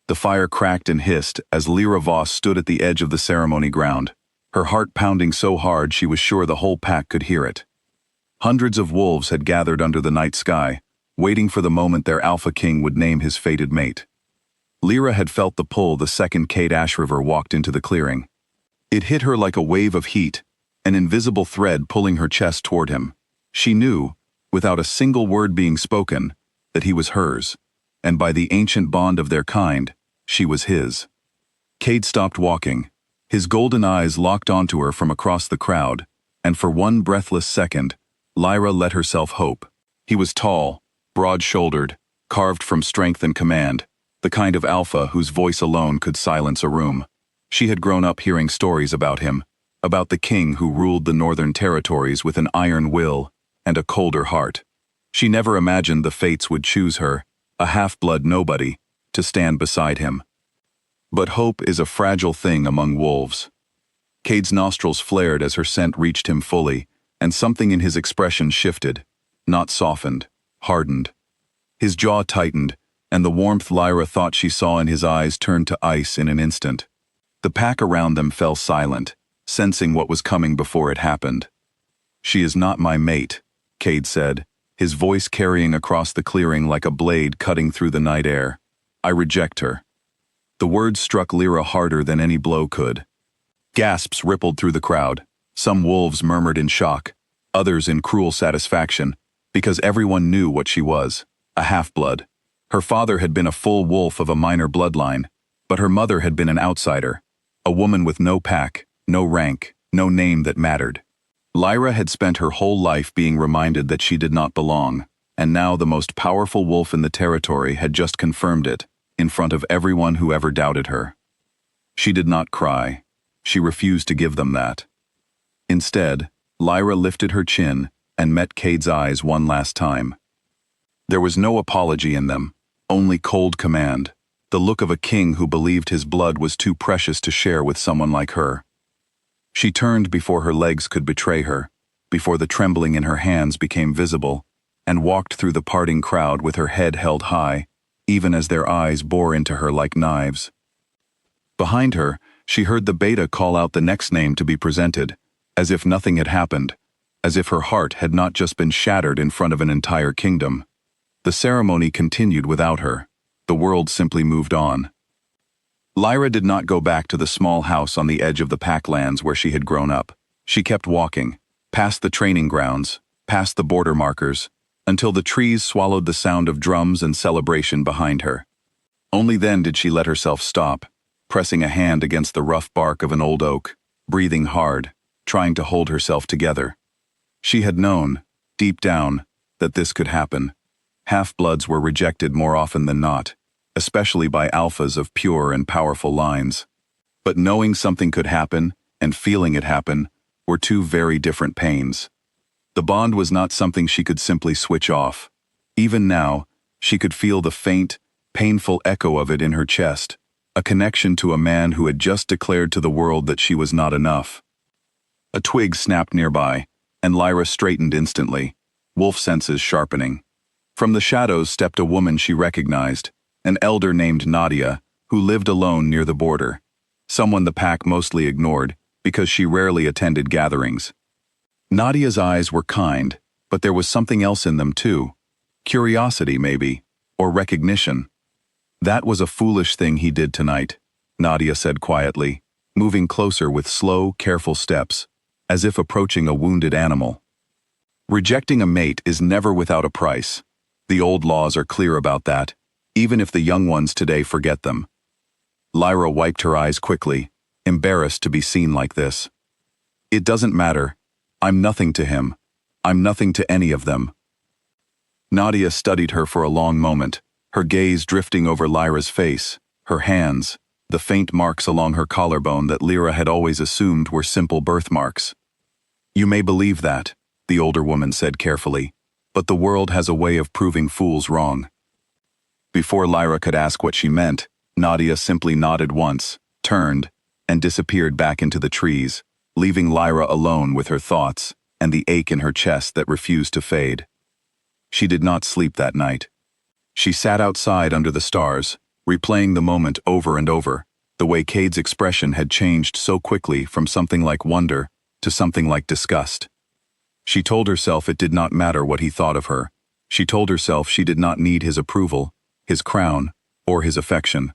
The fire cracked and hissed as Lyra Voss stood at the edge of the ceremony ground, her heart pounding so hard she was sure the whole pack could hear it. Hundreds of wolves had gathered under the night sky, waiting for the moment their alpha king would name his fated mate. Lyra had felt the pull the second Cade Ashriver walked into the clearing. It hit her like a wave of heat, an invisible thread pulling her chest toward him. She knew, without a single word being spoken, that he was hers, and by the ancient bond of their kind, she was his. Cade stopped walking. His golden eyes locked onto her from across the crowd, and for one breathless second, Lyra let herself hope. He was tall, broad-shouldered, carved from strength and command, the kind of alpha whose voice alone could silence a room. She had grown up hearing stories about him, about the king who ruled the northern territories with an iron will and a colder heart. She never imagined the fates would choose her, a half-blood nobody, to stand beside him. But hope is a fragile thing among wolves. Cade's nostrils flared as her scent reached him fully, and something in his expression shifted, not softened, hardened. His jaw tightened, and the warmth Lyra thought she saw in his eyes turned to ice in an instant. The pack around them fell silent, sensing what was coming before it happened. "She is not my mate," Cade said, his voice carrying across the clearing like a blade cutting through the night air. "I reject her." The words struck Lyra harder than any blow could. Gasps rippled through the crowd. Some wolves murmured in shock, others in cruel satisfaction, because everyone knew what she was, a half-blood. Her father had been a full wolf of a minor bloodline, but her mother had been an outsider, a woman with no pack, no rank, no name that mattered. Lyra had spent her whole life being reminded that she did not belong, and now the most powerful wolf in the territory had just confirmed it, in front of everyone who ever doubted her. She did not cry. She refused to give them that. Instead, Lyra lifted her chin and met Cade's eyes one last time. There was no apology in them, only cold command, the look of a king who believed his blood was too precious to share with someone like her. She turned before her legs could betray her, before the trembling in her hands became visible, and walked through the parting crowd with her head held high, even as their eyes bore into her like knives. Behind her, she heard the beta call out the next name to be presented, as if nothing had happened, as if her heart had not just been shattered in front of an entire kingdom. The ceremony continued without her. The world simply moved on. Lyra did not go back to the small house on the edge of the packlands where she had grown up. She kept walking, past the training grounds, past the border markers, until the trees swallowed the sound of drums and celebration behind her. Only then did she let herself stop, pressing a hand against the rough bark of an old oak, breathing hard, trying to hold herself together. She had known, deep down, that this could happen. Half-bloods were rejected more often than not, especially by alphas of pure and powerful lines. But knowing something could happen and feeling it happen were two very different pains. The bond was not something she could simply switch off. Even now, she could feel the faint, painful echo of it in her chest, a connection to a man who had just declared to the world that she was not enough. A twig snapped nearby, and Lyra straightened instantly, wolf senses sharpening. From the shadows stepped a woman she recognized, an elder named Nadia, who lived alone near the border, someone the pack mostly ignored because she rarely attended gatherings. Nadia's eyes were kind, but there was something else in them too. Curiosity, maybe, or recognition. "That was a foolish thing he did tonight," Nadia said quietly, moving closer with slow, careful steps, as if approaching a wounded animal. "Rejecting a mate is never without a price. The old laws are clear about that, even if the young ones today forget them." Lyra wiped her eyes quickly, embarrassed to be seen like this. "It doesn't matter. I'm nothing to him. I'm nothing to any of them." Nadia studied her for a long moment, her gaze drifting over Lyra's face, her hands, the faint marks along her collarbone that Lyra had always assumed were simple birthmarks. "You may believe that," the older woman said carefully, "but the world has a way of proving fools wrong." Before Lyra could ask what she meant, Nadia simply nodded once, turned, and disappeared back into the trees, leaving Lyra alone with her thoughts and the ache in her chest that refused to fade. She did not sleep that night. She sat outside under the stars, replaying the moment over and over. The way Cade's expression had changed so quickly from something like wonder to something like disgust. She told herself it did not matter what he thought of her. She told herself she did not need his approval, his crown, or his affection.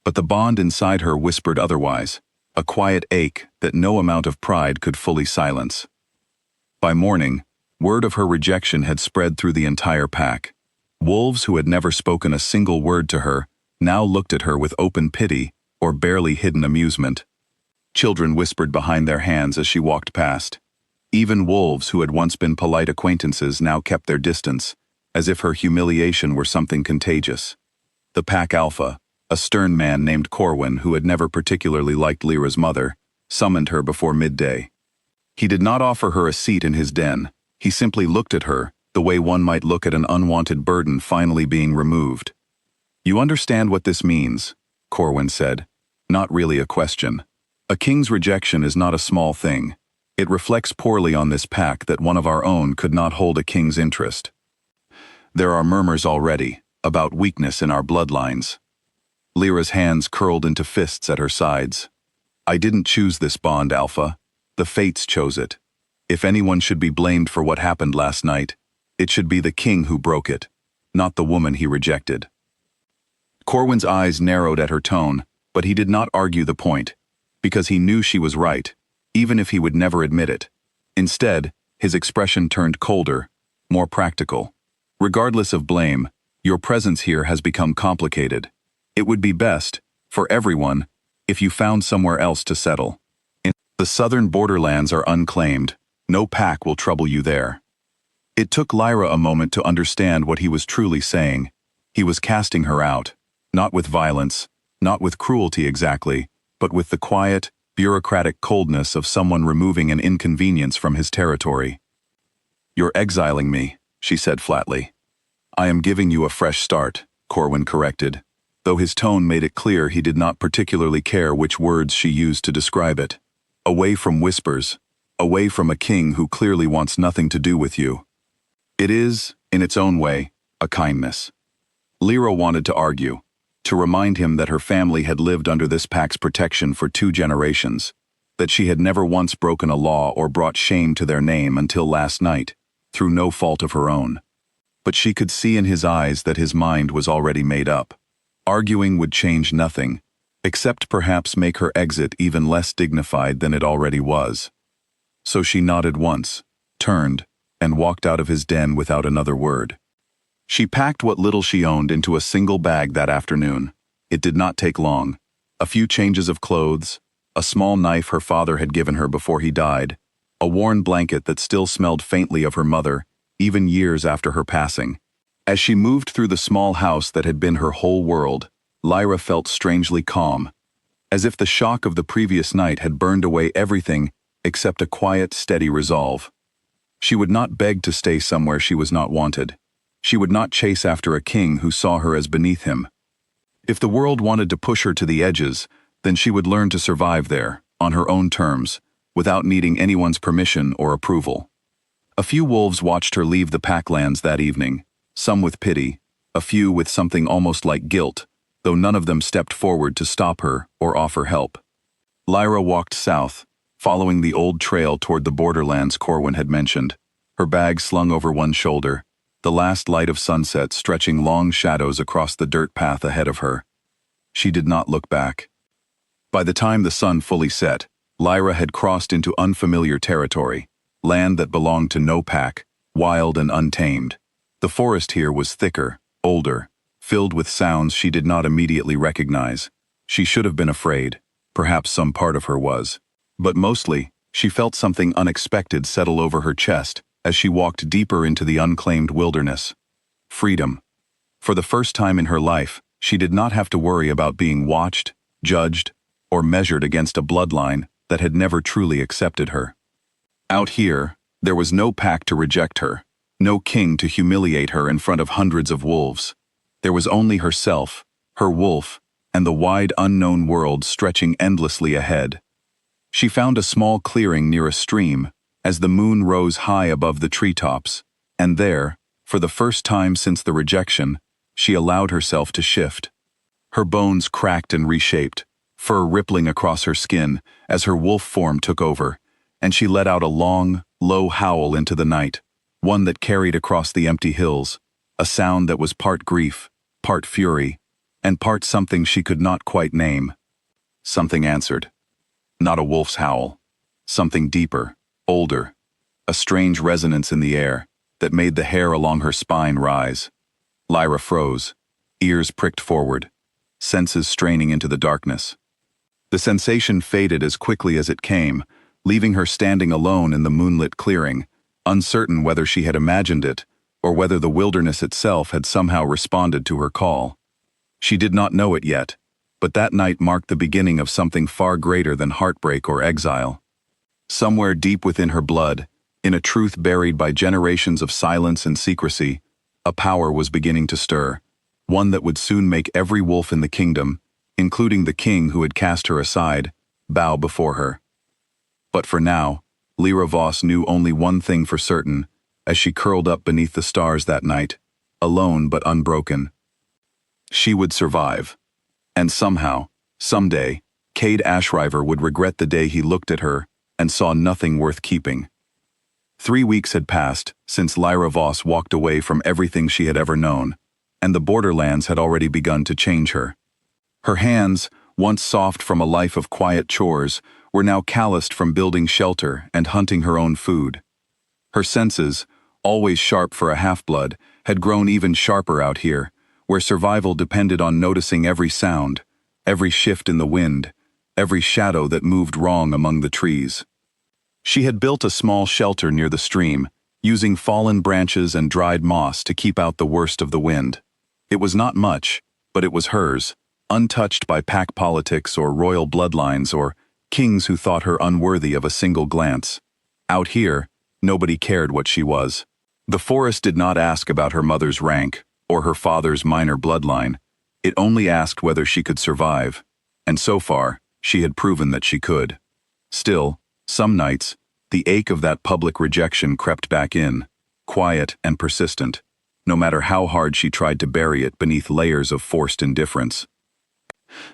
But the bond inside her whispered otherwise, a quiet ache that no amount of pride could fully silence. By morning, word of her rejection had spread through the entire pack. Wolves who had never spoken a single word to her now looked at her with open pity or barely hidden amusement. Children whispered behind their hands as she walked past. Even wolves who had once been polite acquaintances now kept their distance, as if her humiliation were something contagious. The pack alpha, a stern man named Corwin who had never particularly liked Lyra's mother, summoned her before midday. He did not offer her a seat in his den. He simply looked at her, the way one might look at an unwanted burden finally being removed. "You understand what this means," Corwin said. Not really a question. A king's rejection is not a small thing. It reflects poorly on this pack that one of our own could not hold a king's interest. There are murmurs already about weakness in our bloodlines. Lyra's hands curled into fists at her sides. "I didn't choose this bond, Alpha. The fates chose it. If anyone should be blamed for what happened last night, it should be the king who broke it, not the woman he rejected." Corwin's eyes narrowed at her tone, but he did not argue the point, because he knew she was right, even if he would never admit it. Instead, his expression turned colder, more practical. "Regardless of blame, your presence here has become complicated. It would be best, for everyone, if you found somewhere else to settle. The southern borderlands are unclaimed. No pack will trouble you there." It took Lyra a moment to understand what he was truly saying. He was casting her out, not with violence, not with cruelty exactly, but with the quiet, bureaucratic coldness of someone removing an inconvenience from his territory. "You're exiling me," she said flatly. "I am giving you a fresh start," Corwin corrected, though his tone made it clear he did not particularly care which words she used to describe it. "Away from whispers, away from a king who clearly wants nothing to do with you." It is, in its own way, a kindness. Lyra wanted to argue, to remind him that her family had lived under this pack's protection for 2 generations, that she had never once broken a law or brought shame to their name until last night, through no fault of her own. But she could see in his eyes that his mind was already made up. Arguing would change nothing, except perhaps make her exit even less dignified than it already was. So she nodded once, turned, and walked out of his den without another word. She packed what little she owned into a single bag that afternoon. It did not take long. A few changes of clothes, a small knife her father had given her before he died, a worn blanket that still smelled faintly of her mother, even years after her passing. As she moved through the small house that had been her whole world, Lyra felt strangely calm, as if the shock of the previous night had burned away everything except a quiet, steady resolve. She would not beg to stay somewhere she was not wanted. She would not chase after a king who saw her as beneath him. If the world wanted to push her to the edges, then she would learn to survive there, on her own terms, without needing anyone's permission or approval. A few wolves watched her leave the packlands that evening, some with pity, a few with something almost like guilt, though none of them stepped forward to stop her or offer help. Lyra walked south, following the old trail toward the borderlands Corwin had mentioned, her bag slung over one shoulder, the last light of sunset stretching long shadows across the dirt path ahead of her. She did not look back. By the time the sun fully set, Lyra had crossed into unfamiliar territory, land that belonged to no pack, wild and untamed. The forest here was thicker, older, filled with sounds she did not immediately recognize. She should have been afraid. Perhaps some part of her was. But mostly, she felt something unexpected settle over her chest as she walked deeper into the unclaimed wilderness. Freedom. For the first time in her life, she did not have to worry about being watched, judged, or measured against a bloodline that had never truly accepted her. Out here, there was no pack to reject her, no king to humiliate her in front of hundreds of wolves. There was only herself, her wolf, and the wide unknown world stretching endlessly ahead. She found a small clearing near a stream, as the moon rose high above the treetops, and there, for the first time since the rejection, she allowed herself to shift. Her bones cracked and reshaped, fur rippling across her skin as her wolf form took over, and she let out a long, low howl into the night, one that carried across the empty hills, a sound that was part grief, part fury, and part something she could not quite name. Something answered. Not a wolf's howl. Something deeper, older, a strange resonance in the air that made the hair along her spine rise. Lyra froze, ears pricked forward, senses straining into the darkness. The sensation faded as quickly as it came, leaving her standing alone in the moonlit clearing, uncertain whether she had imagined it or whether the wilderness itself had somehow responded to her call. She did not know it yet, but that night marked the beginning of something far greater than heartbreak or exile. Somewhere deep within her blood, in a truth buried by generations of silence and secrecy, a power was beginning to stir, one that would soon make every wolf in the kingdom, including the king who had cast her aside, bow before her. But for now, Lyra Voss knew only one thing for certain, as she curled up beneath the stars that night, alone but unbroken. She would survive. And somehow, someday, Cade Ashriver would regret the day he looked at her and saw nothing worth keeping. 3 weeks had passed since Lyra Voss walked away from everything she had ever known, and the borderlands had already begun to change her. Her hands, once soft from a life of quiet chores, were now calloused from building shelter and hunting her own food. Her senses, always sharp for a half-blood, had grown even sharper out here, where survival depended on noticing every sound, every shift in the wind, every shadow that moved wrong among the trees. She had built a small shelter near the stream, using fallen branches and dried moss to keep out the worst of the wind. It was not much, but it was hers, untouched by pack politics or royal bloodlines or kings who thought her unworthy of a single glance. Out here, nobody cared what she was. The forest did not ask about her mother's rank or her father's minor bloodline. It only asked whether she could survive, and so far, she had proven that she could. Still, some nights, the ache of that public rejection crept back in, quiet and persistent, no matter how hard she tried to bury it beneath layers of forced indifference.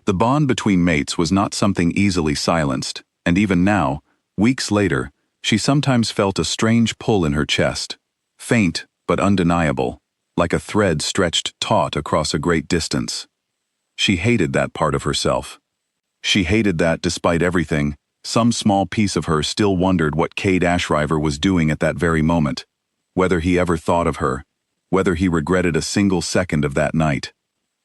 The bond between mates was not something easily silenced, and even now, weeks later, she sometimes felt a strange pull in her chest, faint but undeniable, like a thread stretched taut across a great distance. She hated that part of herself. She hated that despite everything, some small piece of her still wondered what Cade Ashriver was doing at that very moment, whether he ever thought of her, whether he regretted a single second of that night.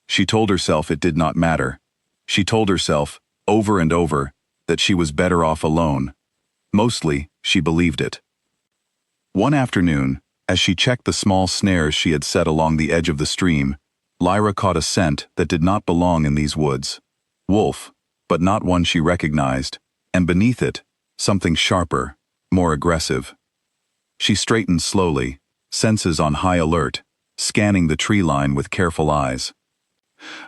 She told herself it did not matter. She told herself, over and over, that she was better off alone. Mostly, she believed it. One afternoon, as she checked the small snares she had set along the edge of the stream, Lyra caught a scent that did not belong in these woods. Wolf, but not one she recognized, and beneath it, something sharper, more aggressive. She straightened slowly, senses on high alert, scanning the tree line with careful eyes.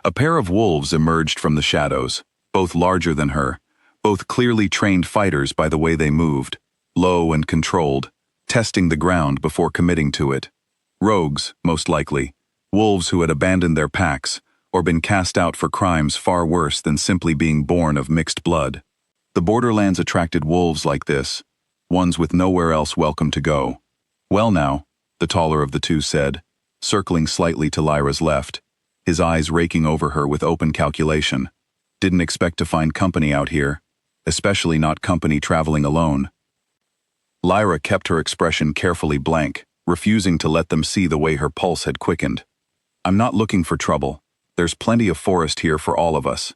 A pair of wolves emerged from the shadows, both larger than her, both clearly trained fighters by the way they moved, low and controlled, testing the ground before committing to it. Rogues, most likely, wolves who had abandoned their packs or been cast out for crimes far worse than simply being born of mixed blood. The borderlands attracted wolves like this, ones with nowhere else welcome to go. Well now, the taller of the two said, circling slightly to Lyra's left, his eyes raking over her with open calculation. Didn't expect to find company out here, especially not company traveling alone. Lyra kept her expression carefully blank, refusing to let them see the way her pulse had quickened. I'm not looking for trouble. There's plenty of forest here for all of us.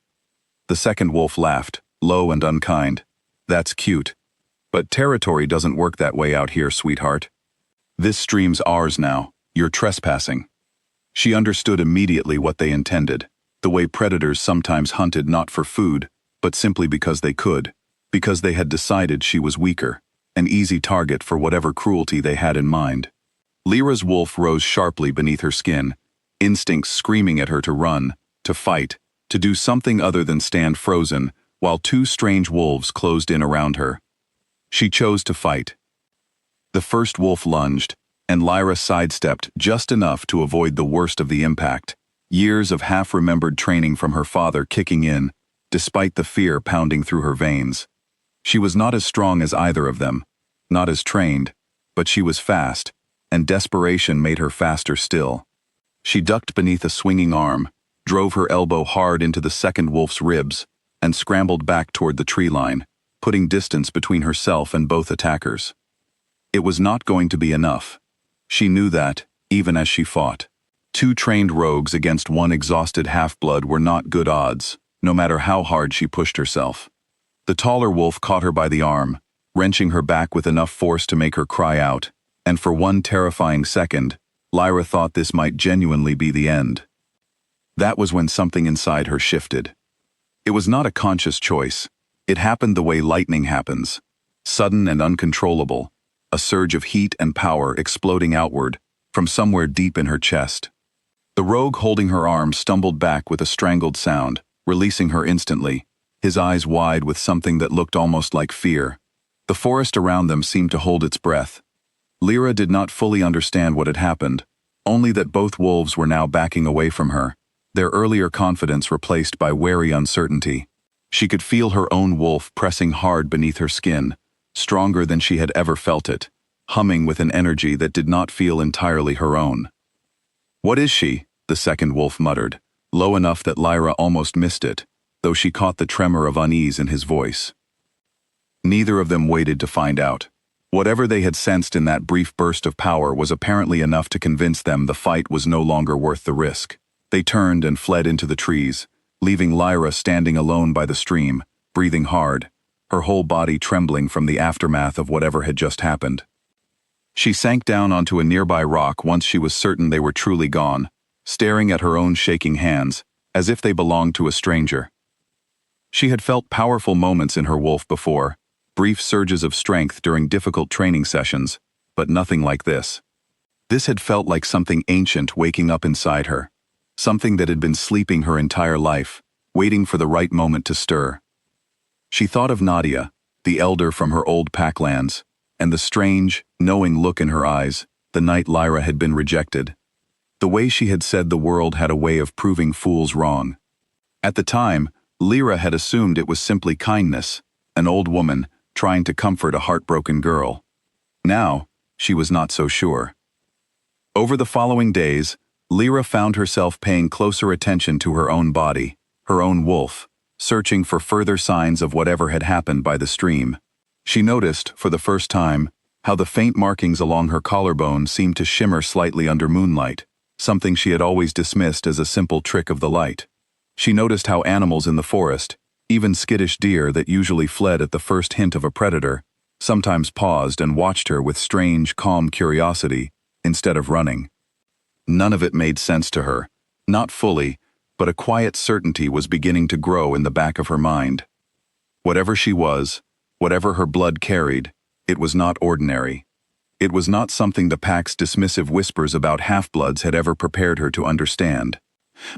The second wolf laughed, low and unkind. That's cute. But territory doesn't work that way out here, sweetheart. This stream's ours now. You're trespassing. She understood immediately what they intended, the way predators sometimes hunted not for food, but simply because they could, because they had decided she was weaker, an easy target for whatever cruelty they had in mind. Lyra's wolf rose sharply beneath her skin, instincts screaming at her to run, to fight, to do something other than stand frozen, while two strange wolves closed in around her. She chose to fight. The first wolf lunged, and Lyra sidestepped just enough to avoid the worst of the impact, years of half-remembered training from her father kicking in, despite the fear pounding through her veins. She was not as strong as either of them, not as trained, but she was fast, and desperation made her faster still. She ducked beneath a swinging arm, drove her elbow hard into the second wolf's ribs, and scrambled back toward the tree line, putting distance between herself and both attackers. It was not going to be enough. She knew that, even as she fought. Two trained rogues against one exhausted half-blood were not good odds, no matter how hard she pushed herself. The taller wolf caught her by the arm, wrenching her back with enough force to make her cry out, and for one terrifying second, Lyra thought this might genuinely be the end. That was when something inside her shifted. It was not a conscious choice. It happened the way lightning happens, sudden and uncontrollable, a surge of heat and power exploding outward from somewhere deep in her chest. The rogue holding her arm stumbled back with a strangled sound, releasing her instantly, his eyes wide with something that looked almost like fear. The forest around them seemed to hold its breath. Lyra did not fully understand what had happened, only that both wolves were now backing away from her, their earlier confidence replaced by wary uncertainty. She could feel her own wolf pressing hard beneath her skin, stronger than she had ever felt it, humming with an energy that did not feel entirely her own. "What is she?" the second wolf muttered, low enough that Lyra almost missed it, though she caught the tremor of unease in his voice. Neither of them waited to find out. Whatever they had sensed in that brief burst of power was apparently enough to convince them the fight was no longer worth the risk. They turned and fled into the trees, leaving Lyra standing alone by the stream, breathing hard, her whole body trembling from the aftermath of whatever had just happened. She sank down onto a nearby rock once she was certain they were truly gone, staring at her own shaking hands, as if they belonged to a stranger. She had felt powerful moments in her wolf before, brief surges of strength during difficult training sessions, but nothing like this. This had felt like something ancient waking up inside her, something that had been sleeping her entire life, waiting for the right moment to stir. She thought of Nadia, the elder from her old packlands, and the strange, knowing look in her eyes the night Lyra had been rejected. The way she had said the world had a way of proving fools wrong. At the time, Lyra had assumed it was simply kindness, an old woman trying to comfort a heartbroken girl. Now, she was not so sure. Over the following days, Lyra found herself paying closer attention to her own body, her own wolf, searching for further signs of whatever had happened by the stream. She noticed, for the first time, how the faint markings along her collarbone seemed to shimmer slightly under moonlight, something she had always dismissed as a simple trick of the light. She noticed how animals in the forest, even skittish deer that usually fled at the first hint of a predator, sometimes paused and watched her with strange, calm curiosity, instead of running. None of it made sense to her, not fully, but a quiet certainty was beginning to grow in the back of her mind. Whatever she was, whatever her blood carried, it was not ordinary. It was not something the pack's dismissive whispers about half-bloods had ever prepared her to understand.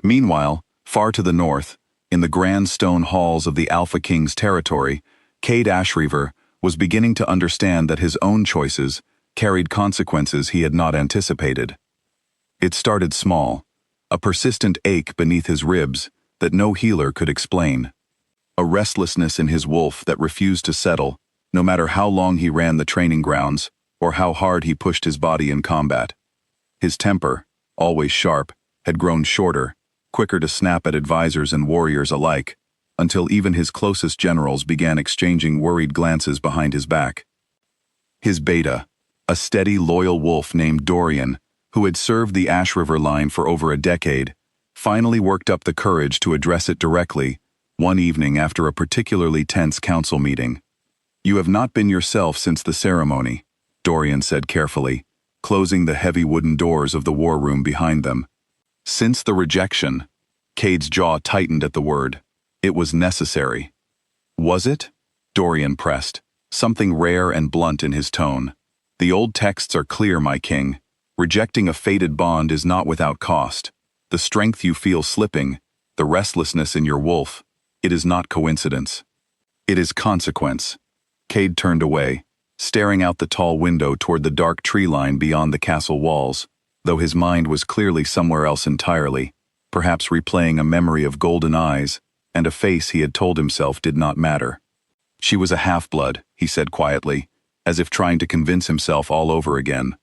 Meanwhile, far to the north, in the grand stone halls of the Alpha King's territory, Cade Ashreaver was beginning to understand that his own choices carried consequences he had not anticipated. It started small, a persistent ache beneath his ribs that no healer could explain. A restlessness in his wolf that refused to settle, no matter how long he ran the training grounds or how hard he pushed his body in combat. His temper, always sharp, had grown shorter, quicker to snap at advisors and warriors alike, until even his closest generals began exchanging worried glances behind his back. His beta, a steady, loyal wolf named Dorian, who had served the Ash River line for over a decade, finally worked up the courage to address it directly, one evening after a particularly tense council meeting. "You have not been yourself since the ceremony," Dorian said carefully, closing the heavy wooden doors of the war room behind them. "Since the rejection," Cade's jaw tightened at the word. "It was necessary." "Was it?" Dorian pressed, something rare and blunt in his tone. "The old texts are clear, my king. Rejecting a fated bond is not without cost. The strength you feel slipping, the restlessness in your wolf, it is not coincidence. It is consequence." Cade turned away, staring out the tall window toward the dark tree line beyond the castle walls, though his mind was clearly somewhere else entirely, perhaps replaying a memory of golden eyes and a face he had told himself did not matter. She was a half-blood, he said quietly, as if trying to convince himself all over again.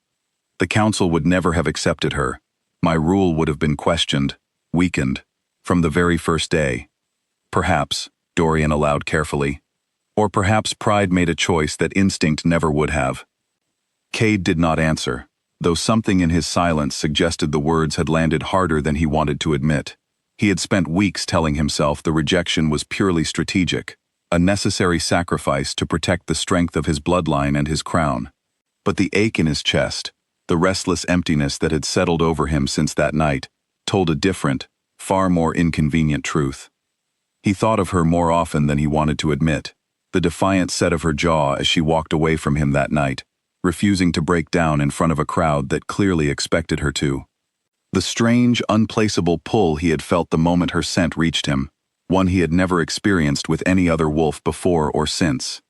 The council would never have accepted her. My rule would have been questioned, weakened, from the very first day. Perhaps, Dorian allowed carefully. Or perhaps pride made a choice that instinct never would have. Cade did not answer, though something in his silence suggested the words had landed harder than he wanted to admit. He had spent weeks telling himself the rejection was purely strategic, a necessary sacrifice to protect the strength of his bloodline and his crown. But the ache in his chest, the restless emptiness that had settled over him since that night, told a different, far more inconvenient truth. He thought of her more often than he wanted to admit, the defiant set of her jaw as she walked away from him that night, refusing to break down in front of a crowd that clearly expected her to. The strange, unplaceable pull he had felt the moment her scent reached him, one he had never experienced with any other wolf before or since.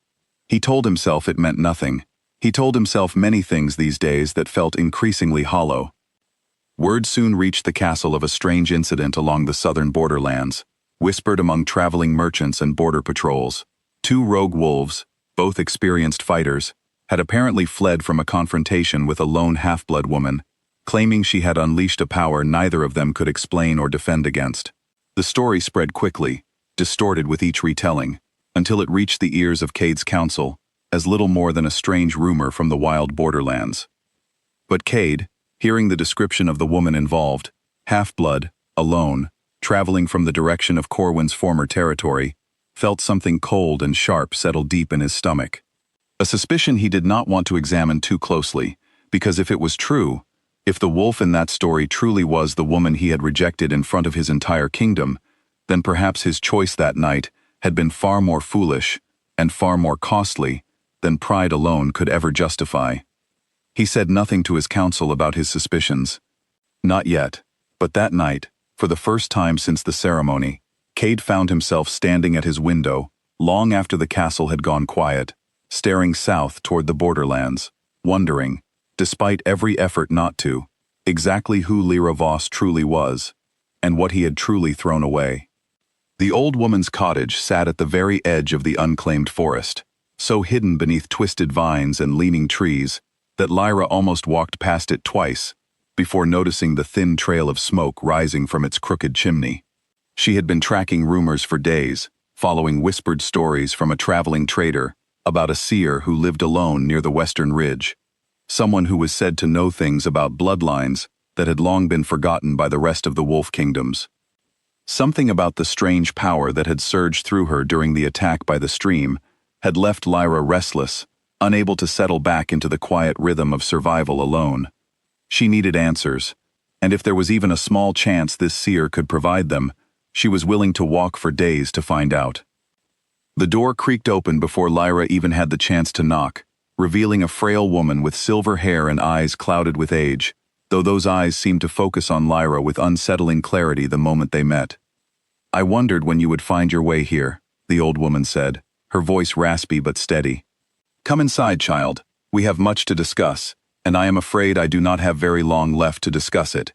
He told himself it meant nothing. He told himself many things these days that felt increasingly hollow. Word soon reached the castle of a strange incident along the southern borderlands, whispered among traveling merchants and border patrols. 2 rogue wolves, both experienced fighters, had apparently fled from a confrontation with a lone half-blood woman, claiming she had unleashed a power neither of them could explain or defend against. The story spread quickly, distorted with each retelling, until it reached the ears of Cade's council, as little more than a strange rumor from the wild borderlands. But Cade, hearing the description of the woman involved, half-blood, alone, traveling from the direction of Corwin's former territory, felt something cold and sharp settle deep in his stomach. A suspicion he did not want to examine too closely, because if it was true, if the wolf in that story truly was the woman he had rejected in front of his entire kingdom, then perhaps his choice that night had been far more foolish and far more costly than pride alone could ever justify. He said nothing to his council about his suspicions. Not yet, but that night, for the first time since the ceremony, Cade found himself standing at his window, long after the castle had gone quiet, staring south toward the borderlands, wondering, despite every effort not to, exactly who Lyra Voss truly was, and what he had truly thrown away. The old woman's cottage sat at the very edge of the unclaimed forest, so hidden beneath twisted vines and leaning trees that Lyra almost walked past it twice before noticing the thin trail of smoke rising from its crooked chimney. She had been tracking rumors for days, following whispered stories from a traveling trader about a seer who lived alone near the western ridge, someone who was said to know things about bloodlines that had long been forgotten by the rest of the wolf kingdoms. Something about the strange power that had surged through her during the attack by the stream had left Lyra restless, unable to settle back into the quiet rhythm of survival alone. She needed answers, and if there was even a small chance this seer could provide them, she was willing to walk for days to find out. The door creaked open before Lyra even had the chance to knock, revealing a frail woman with silver hair and eyes clouded with age, though those eyes seemed to focus on Lyra with unsettling clarity the moment they met. "I wondered when you would find your way here," the old woman said, her voice raspy but steady. "Come inside, child. We have much to discuss, and I am afraid I do not have very long left to discuss it."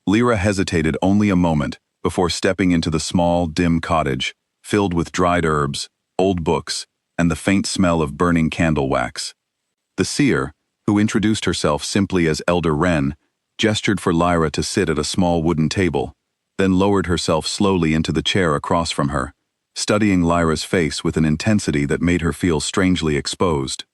Lyra hesitated only a moment before stepping into the small, dim cottage, filled with dried herbs, old books, and the faint smell of burning candle wax. The seer, who introduced herself simply as Elder Wren, gestured for Lyra to sit at a small wooden table, then lowered herself slowly into the chair across from her, studying Lyra's face with an intensity that made her feel strangely exposed.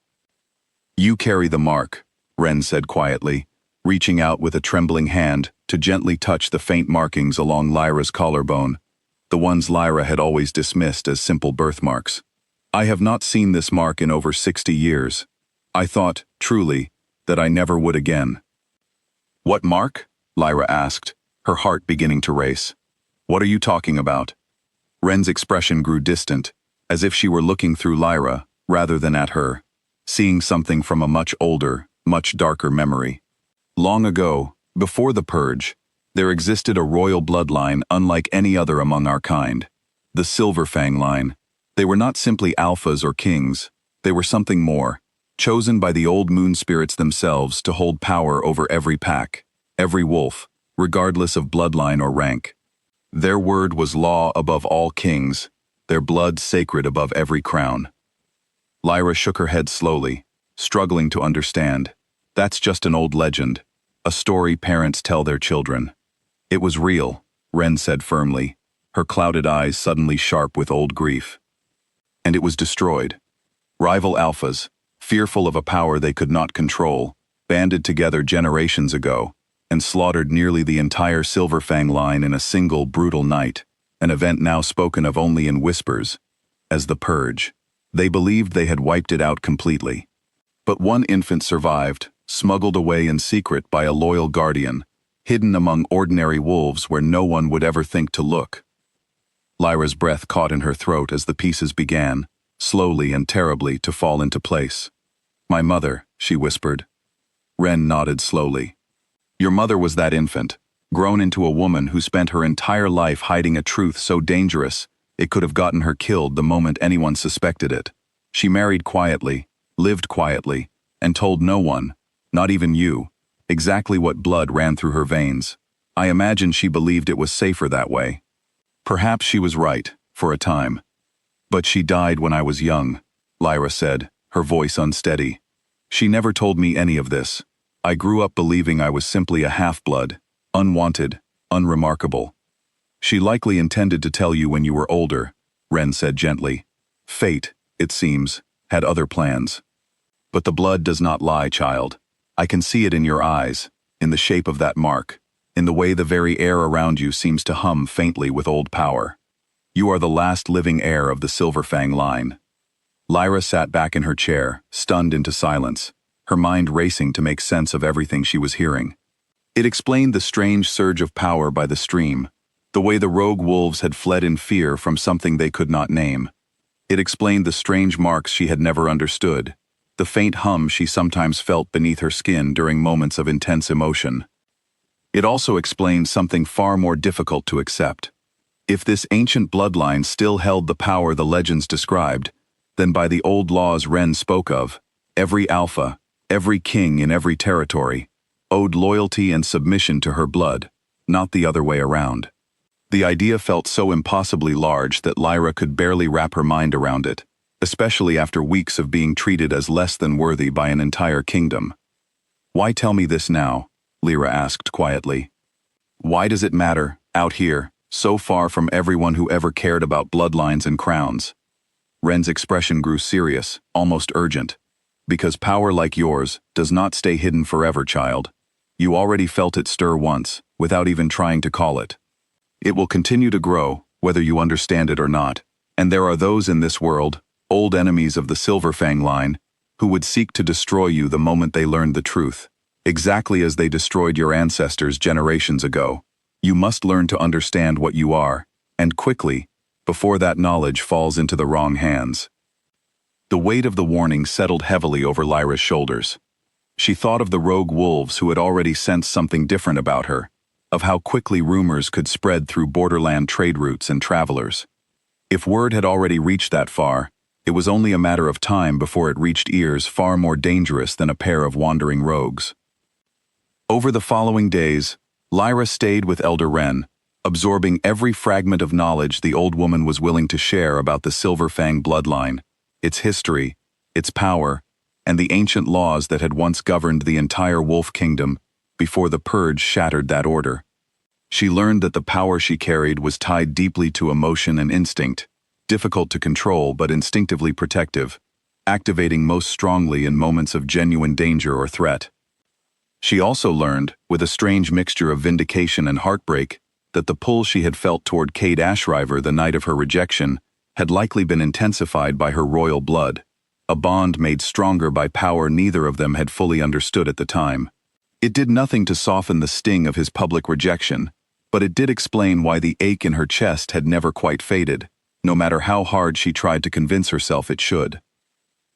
"You carry the mark," Wren said quietly, reaching out with a trembling hand to gently touch the faint markings along Lyra's collarbone, the ones Lyra had always dismissed as simple birthmarks. "I have not seen this mark in over 60 years. I thought, truly, that I never would again." "What mark?" Lyra asked, her heart beginning to race. "What are you talking about?" Wren's expression grew distant, as if she were looking through Lyra, rather than at her, seeing something from a much older, much darker memory. Long ago, before the Purge, there existed a royal bloodline unlike any other among our kind, the Silverfang line. They were not simply alphas or kings, they were something more, chosen by the old moon spirits themselves to hold power over every pack, every wolf, regardless of bloodline or rank. Their word was law above all kings, their blood sacred above every crown. Lyra shook her head slowly, struggling to understand. That's just an old legend, a story parents tell their children. It was real, Ren said firmly, her clouded eyes suddenly sharp with old grief. And it was destroyed. Rival alphas, fearful of a power they could not control, banded together generations ago and slaughtered nearly the entire Silverfang line in a single brutal night, an event now spoken of only in whispers, as the Purge. They believed they had wiped it out completely. But one infant survived, smuggled away in secret by a loyal guardian, hidden among ordinary wolves where no one would ever think to look. Lyra's breath caught in her throat as the pieces began, slowly and terribly, to fall into place. "My mother," she whispered. Ren nodded slowly. "Your mother was that infant, grown into a woman who spent her entire life hiding a truth so dangerous it could have gotten her killed the moment anyone suspected it. She married quietly, lived quietly, and told no one, not even you, exactly what blood ran through her veins. I imagine she believed it was safer that way. Perhaps she was right, for a time. But she died when I was young," Lyra said, her voice unsteady. "She never told me any of this. I grew up believing I was simply a half-blood, unwanted, unremarkable. She likely intended to tell you when you were older," Ren said gently. "Fate, it seems, had other plans. But the blood does not lie, child. I can see it in your eyes, in the shape of that mark, in the way the very air around you seems to hum faintly with old power. You are the last living heir of the Silverfang line." Lyra sat back in her chair, stunned into silence, her mind racing to make sense of everything she was hearing. It explained the strange surge of power by the stream, the way the rogue wolves had fled in fear from something they could not name. It explained the strange marks she had never understood, the faint hum she sometimes felt beneath her skin during moments of intense emotion. It also explained something far more difficult to accept. If this ancient bloodline still held the power the legends described, then by the old laws Ren spoke of, every alpha, every king in every territory, owed loyalty and submission to her blood, not the other way around. The idea felt so impossibly large that Lyra could barely wrap her mind around it, especially after weeks of being treated as less than worthy by an entire kingdom. "Why tell me this now?" Lyra asked quietly. "Why does it matter, out here, so far from everyone who ever cared about bloodlines and crowns?" Ren's expression grew serious, almost urgent. "Because power like yours does not stay hidden forever, child. You already felt it stir once, without even trying to call it. It will continue to grow, whether you understand it or not, and there are those in this world, old enemies of the Silverfang line, who would seek to destroy you the moment they learned the truth, exactly as they destroyed your ancestors generations ago. You must learn to understand what you are, and quickly, before that knowledge falls into the wrong hands." The weight of the warning settled heavily over Lyra's shoulders. She thought of the rogue wolves who had already sensed something different about her, of how quickly rumors could spread through borderland trade routes and travelers. If word had already reached that far, it was only a matter of time before it reached ears far more dangerous than a pair of wandering rogues. Over the following days, Lyra stayed with Elder Ren, absorbing every fragment of knowledge the old woman was willing to share about the Silverfang bloodline, its history, its power, and the ancient laws that had once governed the entire wolf kingdom before the Purge shattered that order. She learned that the power she carried was tied deeply to emotion and instinct, difficult to control but instinctively protective, activating most strongly in moments of genuine danger or threat. She also learned, with a strange mixture of vindication and heartbreak, that the pull she had felt toward Cade Ashriver the night of her rejection had likely been intensified by her royal blood, a bond made stronger by power neither of them had fully understood at the time. It did nothing to soften the sting of his public rejection, but it did explain why the ache in her chest had never quite faded, no matter how hard she tried to convince herself it should.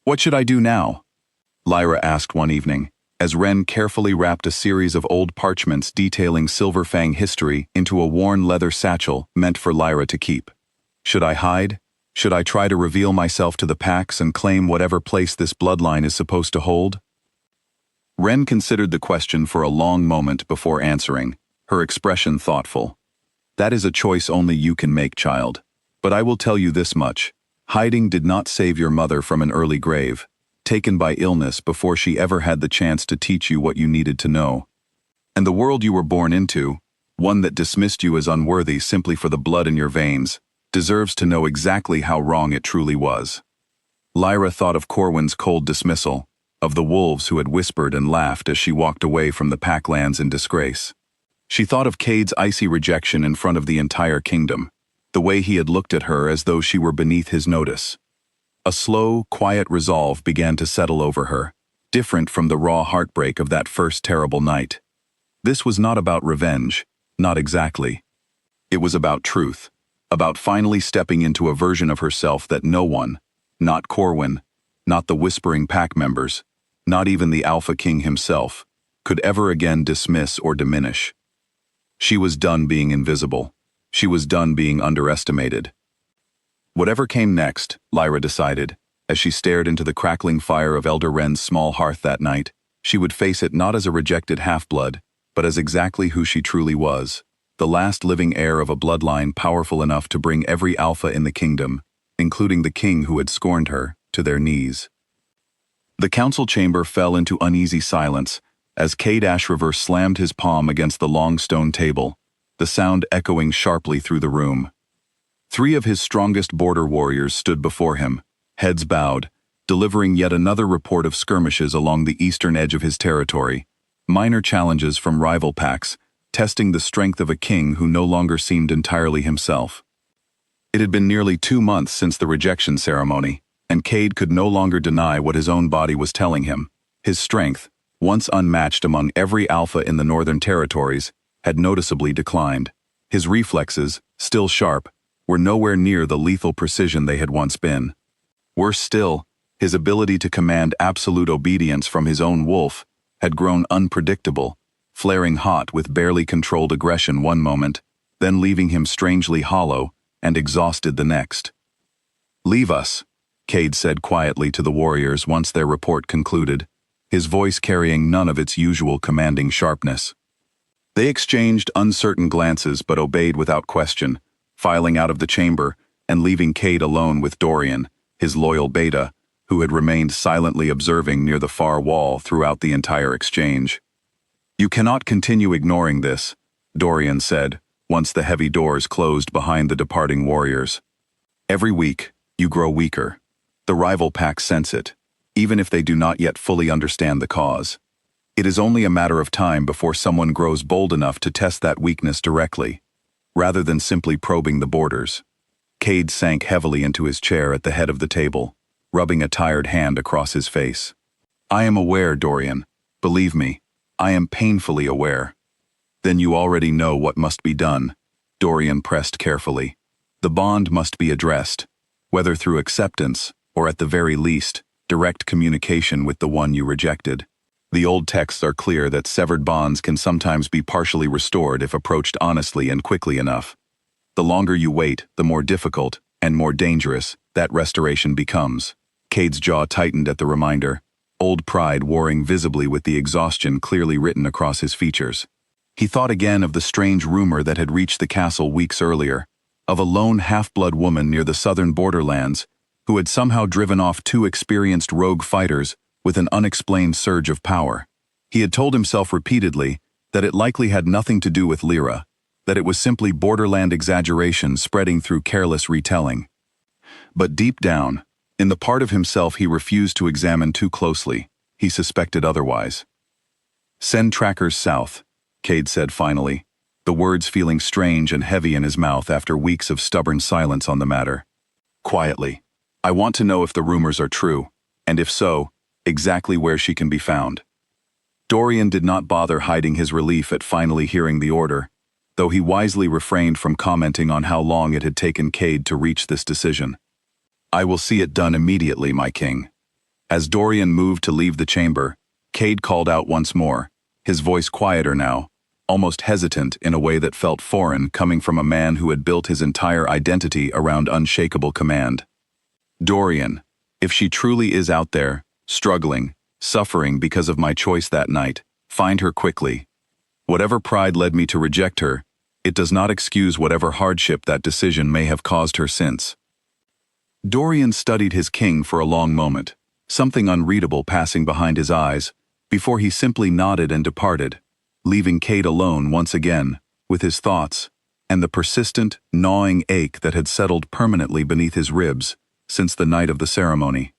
"What should I do now?" Lyra asked one evening, as Ren carefully wrapped a series of old parchments detailing Silverfang history into a worn leather satchel meant for Lyra to keep. "Should I hide? Should I try to reveal myself to the packs and claim whatever place this bloodline is supposed to hold?" Ren considered the question for a long moment before answering, her expression thoughtful. That is a choice only you can make, child. But I will tell you this much. Hiding did not save your mother from an early grave, taken by illness before she ever had the chance to teach you what you needed to know. And the world you were born into, one that dismissed you as unworthy simply for the blood in your veins, deserves to know exactly how wrong it truly was. Lyra thought of Corwin's cold dismissal, of the wolves who had whispered and laughed as she walked away from the Packlands in disgrace. She thought of Cade's icy rejection in front of the entire kingdom, the way he had looked at her as though she were beneath his notice. A slow, quiet resolve began to settle over her, different from the raw heartbreak of that first terrible night. This was not about revenge, not exactly. It was about truth, about finally stepping into a version of herself that no one, not Corwin, not the whispering pack members, not even the Alpha King himself, could ever again dismiss or diminish. She was done being invisible. She was done being underestimated. Whatever came next, Lyra decided, as she stared into the crackling fire of Elder Wren's small hearth that night, she would face it not as a rejected half-blood, but as exactly who she truly was, the last living heir of a bloodline powerful enough to bring every alpha in the kingdom, including the king who had scorned her, to their knees. The council chamber fell into uneasy silence as Cade Ashriver slammed his palm against the long stone table, the sound echoing sharply through the room. 3 of his strongest border warriors stood before him, heads bowed, delivering yet another report of skirmishes along the eastern edge of his territory, minor challenges from rival packs, testing the strength of a king who no longer seemed entirely himself. It had been nearly 2 months since the rejection ceremony, and Cade could no longer deny what his own body was telling him. His strength, once unmatched among every alpha in the northern territories, had noticeably declined. His reflexes, still sharp, were nowhere near the lethal precision they had once been. Worse still, his ability to command absolute obedience from his own wolf had grown unpredictable, flaring hot with barely controlled aggression one moment, then leaving him strangely hollow and exhausted the next. "Leave us," Cade said quietly to the warriors once their report concluded, his voice carrying none of its usual commanding sharpness. They exchanged uncertain glances but obeyed without question, filing out of the chamber and leaving Cade alone with Dorian, his loyal beta, who had remained silently observing near the far wall throughout the entire exchange. "You cannot continue ignoring this," Dorian said, once the heavy doors closed behind the departing warriors. "Every week, you grow weaker. The rival packs sense it, even if they do not yet fully understand the cause. It is only a matter of time before someone grows bold enough to test that weakness directly, rather than simply probing the borders." Cade sank heavily into his chair at the head of the table, rubbing a tired hand across his face. "I am aware, Dorian. Believe me, I am painfully aware." "Then you already know what must be done," Dorian pressed carefully. "The bond must be addressed, whether through acceptance, or at the very least, direct communication with the one you rejected. The old texts are clear that severed bonds can sometimes be partially restored if approached honestly and quickly enough. The longer you wait, the more difficult, and more dangerous, that restoration becomes." Cade's jaw tightened at the reminder, old pride warring visibly with the exhaustion clearly written across his features. He thought again of the strange rumor that had reached the castle weeks earlier, of a lone half-blood woman near the southern borderlands who had somehow driven off 2 experienced rogue fighters with an unexplained surge of power. He had told himself repeatedly that it likely had nothing to do with Lyra, that it was simply borderland exaggeration spreading through careless retelling. But deep down, in the part of himself he refused to examine too closely, he suspected otherwise. "Send trackers south," Cade said finally, the words feeling strange and heavy in his mouth after weeks of stubborn silence on the matter. "Quietly. I want to know if the rumors are true, and if so, exactly where she can be found." Dorian did not bother hiding his relief at finally hearing the order, though he wisely refrained from commenting on how long it had taken Cade to reach this decision. "I will see it done immediately, my king." As Dorian moved to leave the chamber, Cade called out once more, his voice quieter now, almost hesitant in a way that felt foreign coming from a man who had built his entire identity around unshakable command. "Dorian, if she truly is out there, struggling, suffering because of my choice that night, find her quickly. Whatever pride led me to reject her, it does not excuse whatever hardship that decision may have caused her since. Dorian studied his king for a long moment, something unreadable passing behind his eyes, before he simply nodded and departed, leaving Cade alone once again, with his thoughts, and the persistent, gnawing ache that had settled permanently beneath his ribs since the night of the ceremony.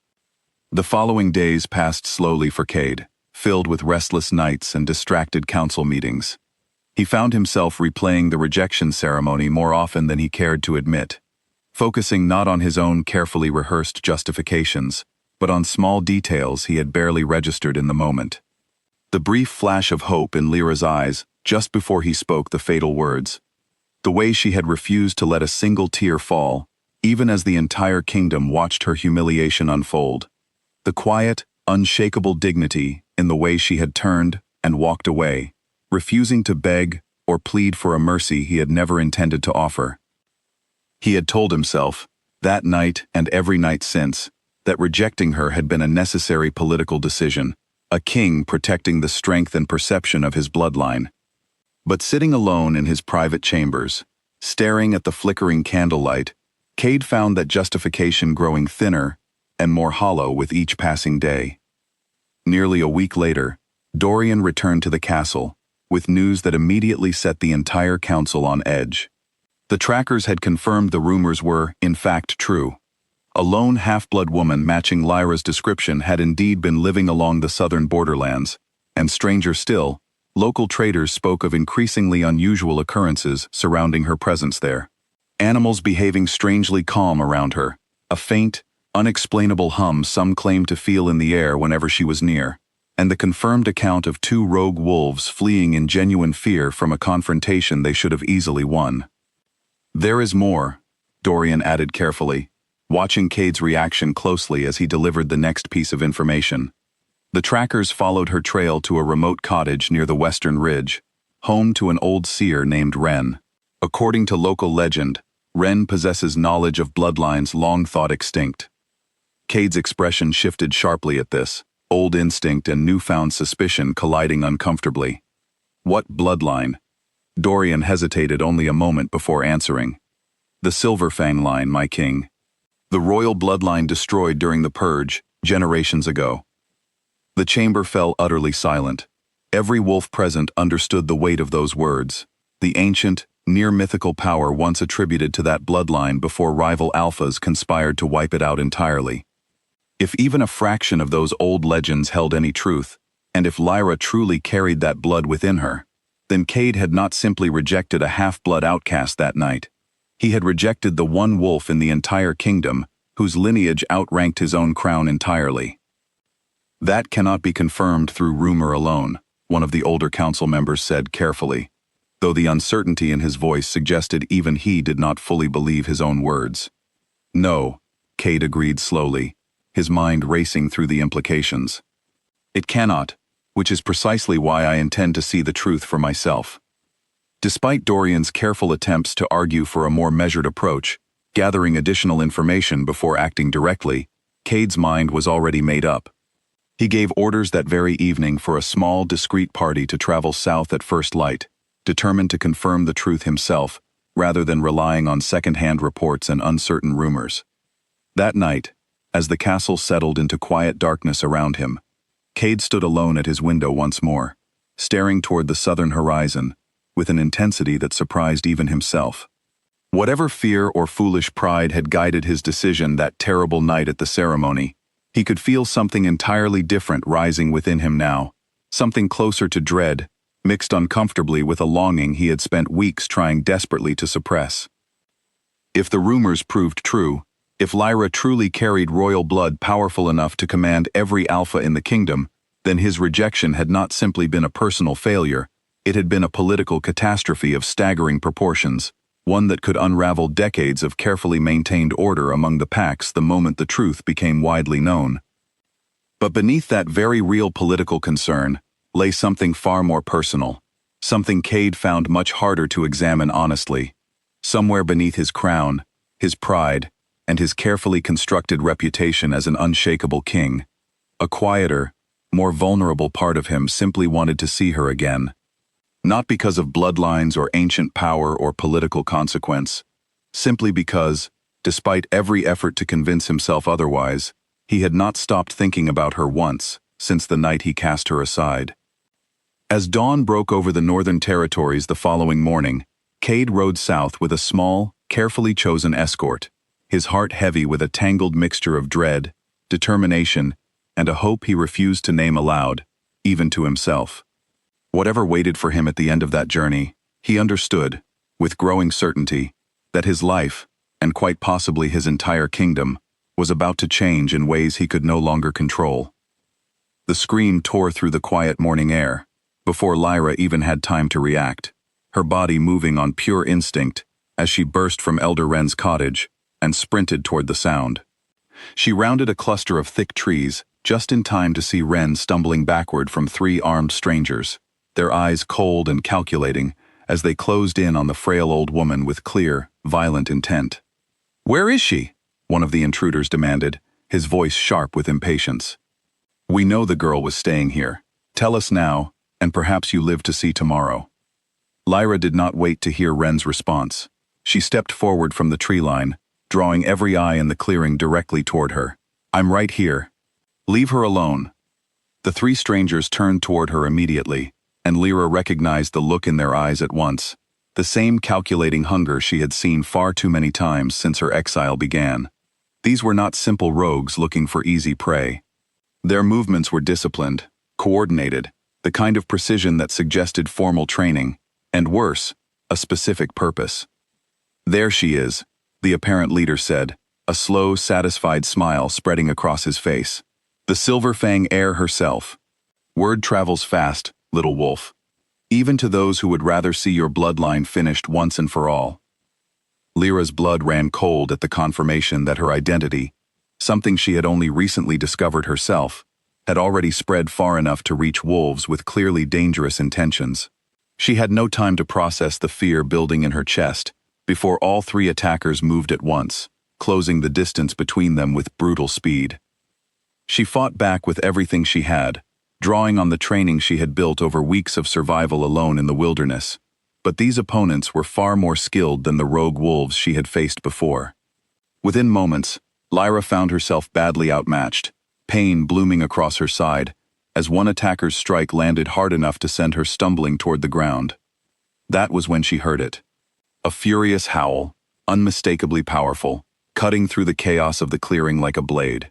The following days passed slowly for Cade, filled with restless nights and distracted council meetings. He found himself replaying the rejection ceremony more often than he cared to admit, focusing not on his own carefully rehearsed justifications, but on small details he had barely registered in the moment. The brief flash of hope in Lyra's eyes just before he spoke the fatal words. The way she had refused to let a single tear fall, even as the entire kingdom watched her humiliation unfold. The quiet, unshakable dignity in the way she had turned and walked away, refusing to beg or plead for a mercy he had never intended to offer. He had told himself, that night and every night since, that rejecting her had been a necessary political decision, a king protecting the strength and perception of his bloodline. But sitting alone in his private chambers, staring at the flickering candlelight, Cade found that justification growing thinner and more hollow with each passing day. Nearly a week later, Dorian returned to the castle, with news that immediately set the entire council on edge. The trackers had confirmed the rumors were, in fact, true. A lone half-blood woman matching Lyra's description had indeed been living along the southern borderlands, and stranger still, local traders spoke of increasingly unusual occurrences surrounding her presence there. Animals behaving strangely calm around her, a faint, unexplainable hum some claimed to feel in the air whenever she was near, and the confirmed account of 2 rogue wolves fleeing in genuine fear from a confrontation they should have easily won. "There is more," Dorian added carefully, watching Cade's reaction closely as he delivered the next piece of information. The trackers followed her trail to a remote cottage near the western ridge, home to an old seer named Wren. According to local legend, Wren possesses knowledge of bloodlines long thought extinct. Cade's expression shifted sharply at this, old instinct and newfound suspicion colliding uncomfortably. What bloodline? Dorian hesitated only a moment before answering. "The Silverfang line, my king. The royal bloodline destroyed during the Purge, generations ago." The chamber fell utterly silent. Every wolf present understood the weight of those words, the ancient, near-mythical power once attributed to that bloodline before rival alphas conspired to wipe it out entirely. If even a fraction of those old legends held any truth, and if Lyra truly carried that blood within her, then Cade had not simply rejected a half-blood outcast that night. He had rejected the one wolf in the entire kingdom, whose lineage outranked his own crown entirely. "That cannot be confirmed through rumor alone," one of the older council members said carefully, though the uncertainty in his voice suggested even he did not fully believe his own words. "No," Cade agreed slowly, his mind racing through the implications. "It cannot, which is precisely why I intend to see the truth for myself." Despite Dorian's careful attempts to argue for a more measured approach, gathering additional information before acting directly, Cade's mind was already made up. He gave orders that very evening for a small, discreet party to travel south at first light, determined to confirm the truth himself, rather than relying on second-hand reports and uncertain rumors. That night, as the castle settled into quiet darkness around him, Cade stood alone at his window once more, staring toward the southern horizon, with an intensity that surprised even himself. Whatever fear or foolish pride had guided his decision that terrible night at the ceremony, he could feel something entirely different rising within him now, something closer to dread, mixed uncomfortably with a longing he had spent weeks trying desperately to suppress. If the rumors proved true, if Lyra truly carried royal blood powerful enough to command every alpha in the kingdom, then his rejection had not simply been a personal failure, it had been a political catastrophe of staggering proportions, one that could unravel decades of carefully maintained order among the packs the moment the truth became widely known. But beneath that very real political concern lay something far more personal, something Cade found much harder to examine honestly. Somewhere beneath his crown, his pride, and his carefully constructed reputation as an unshakable king, a quieter, more vulnerable part of him simply wanted to see her again. Not because of bloodlines or ancient power or political consequence, simply because, despite every effort to convince himself otherwise, he had not stopped thinking about her once since the night he cast her aside. As dawn broke over the northern territories the following morning, Cade rode south with a small, carefully chosen escort, his heart heavy with a tangled mixture of dread, determination, and a hope he refused to name aloud, even to himself. Whatever waited for him at the end of that journey, he understood, with growing certainty, that his life, and quite possibly his entire kingdom, was about to change in ways he could no longer control. The scream tore through the quiet morning air, before Lyra even had time to react, her body moving on pure instinct as she burst from Elder Wren's cottage and sprinted toward the sound. She rounded a cluster of thick trees just in time to see Wren stumbling backward from three armed strangers, their eyes cold and calculating as they closed in on the frail old woman with clear, violent intent. "Where is she?" one of the intruders demanded, his voice sharp with impatience. "We know the girl was staying here. Tell us now, and perhaps you live to see tomorrow." Lyra did not wait to hear Wren's response. She stepped forward from the tree line, drawing every eye in the clearing directly toward her. "I'm right here. Leave her alone." The three strangers turned toward her immediately, and Lyra recognized the look in their eyes at once, the same calculating hunger she had seen far too many times since her exile began. These were not simple rogues looking for easy prey. Their movements were disciplined, coordinated, the kind of precision that suggested formal training, and worse, a specific purpose. "There she is," the apparent leader said, a slow, satisfied smile spreading across his face. "The Silver Fang heir herself. Word travels fast, little wolf. Even to those who would rather see your bloodline finished once and for all." Lyra's blood ran cold at the confirmation that her identity, something she had only recently discovered herself, had already spread far enough to reach wolves with clearly dangerous intentions. She had no time to process the fear building in her chest before all three attackers moved at once, closing the distance between them with brutal speed. She fought back with everything she had, drawing on the training she had built over weeks of survival alone in the wilderness. But these opponents were far more skilled than the rogue wolves she had faced before. Within moments, Lyra found herself badly outmatched, pain blooming across her side, as one attacker's strike landed hard enough to send her stumbling toward the ground. That was when she heard it. A furious howl, unmistakably powerful, cutting through the chaos of the clearing like a blade.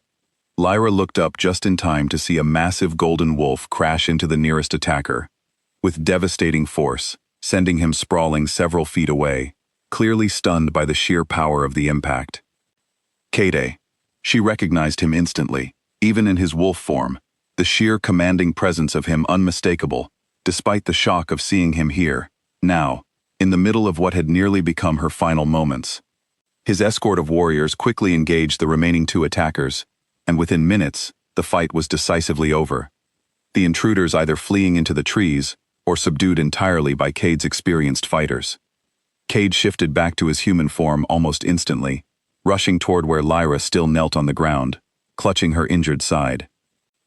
Lyra looked up just in time to see a massive golden wolf crash into the nearest attacker, with devastating force, sending him sprawling several feet away, clearly stunned by the sheer power of the impact. Cade. She recognized him instantly, even in his wolf form, the sheer commanding presence of him unmistakable, despite the shock of seeing him here, now, in the middle of what had nearly become her final moments. His escort of warriors quickly engaged the remaining two attackers, and within minutes, the fight was decisively over, the intruders either fleeing into the trees or subdued entirely by Cade's experienced fighters. Cade shifted back to his human form almost instantly, rushing toward where Lyra still knelt on the ground, clutching her injured side.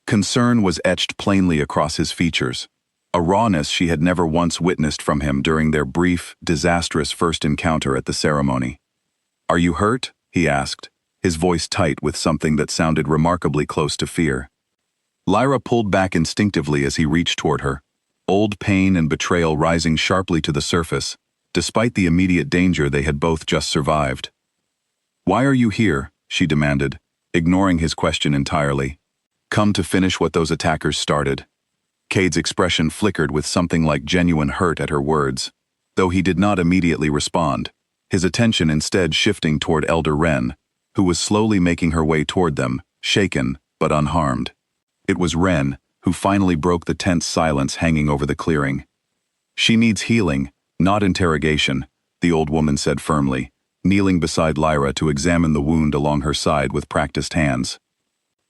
Concern was etched plainly across his features, a rawness she had never once witnessed from him during their brief, disastrous first encounter at the ceremony. "Are you hurt?" he asked, his voice tight with something that sounded remarkably close to fear. Lyra pulled back instinctively as he reached toward her, old pain and betrayal rising sharply to the surface, despite the immediate danger they had both just survived. "Why are you here?" she demanded, ignoring his question entirely. "Come to finish what those attackers started." Cade's expression flickered with something like genuine hurt at her words, though he did not immediately respond, his attention instead shifting toward Elder Wren, who was slowly making her way toward them, shaken but unharmed. It was Wren who finally broke the tense silence hanging over the clearing. "She needs healing, not interrogation," the old woman said firmly, kneeling beside Lyra to examine the wound along her side with practiced hands.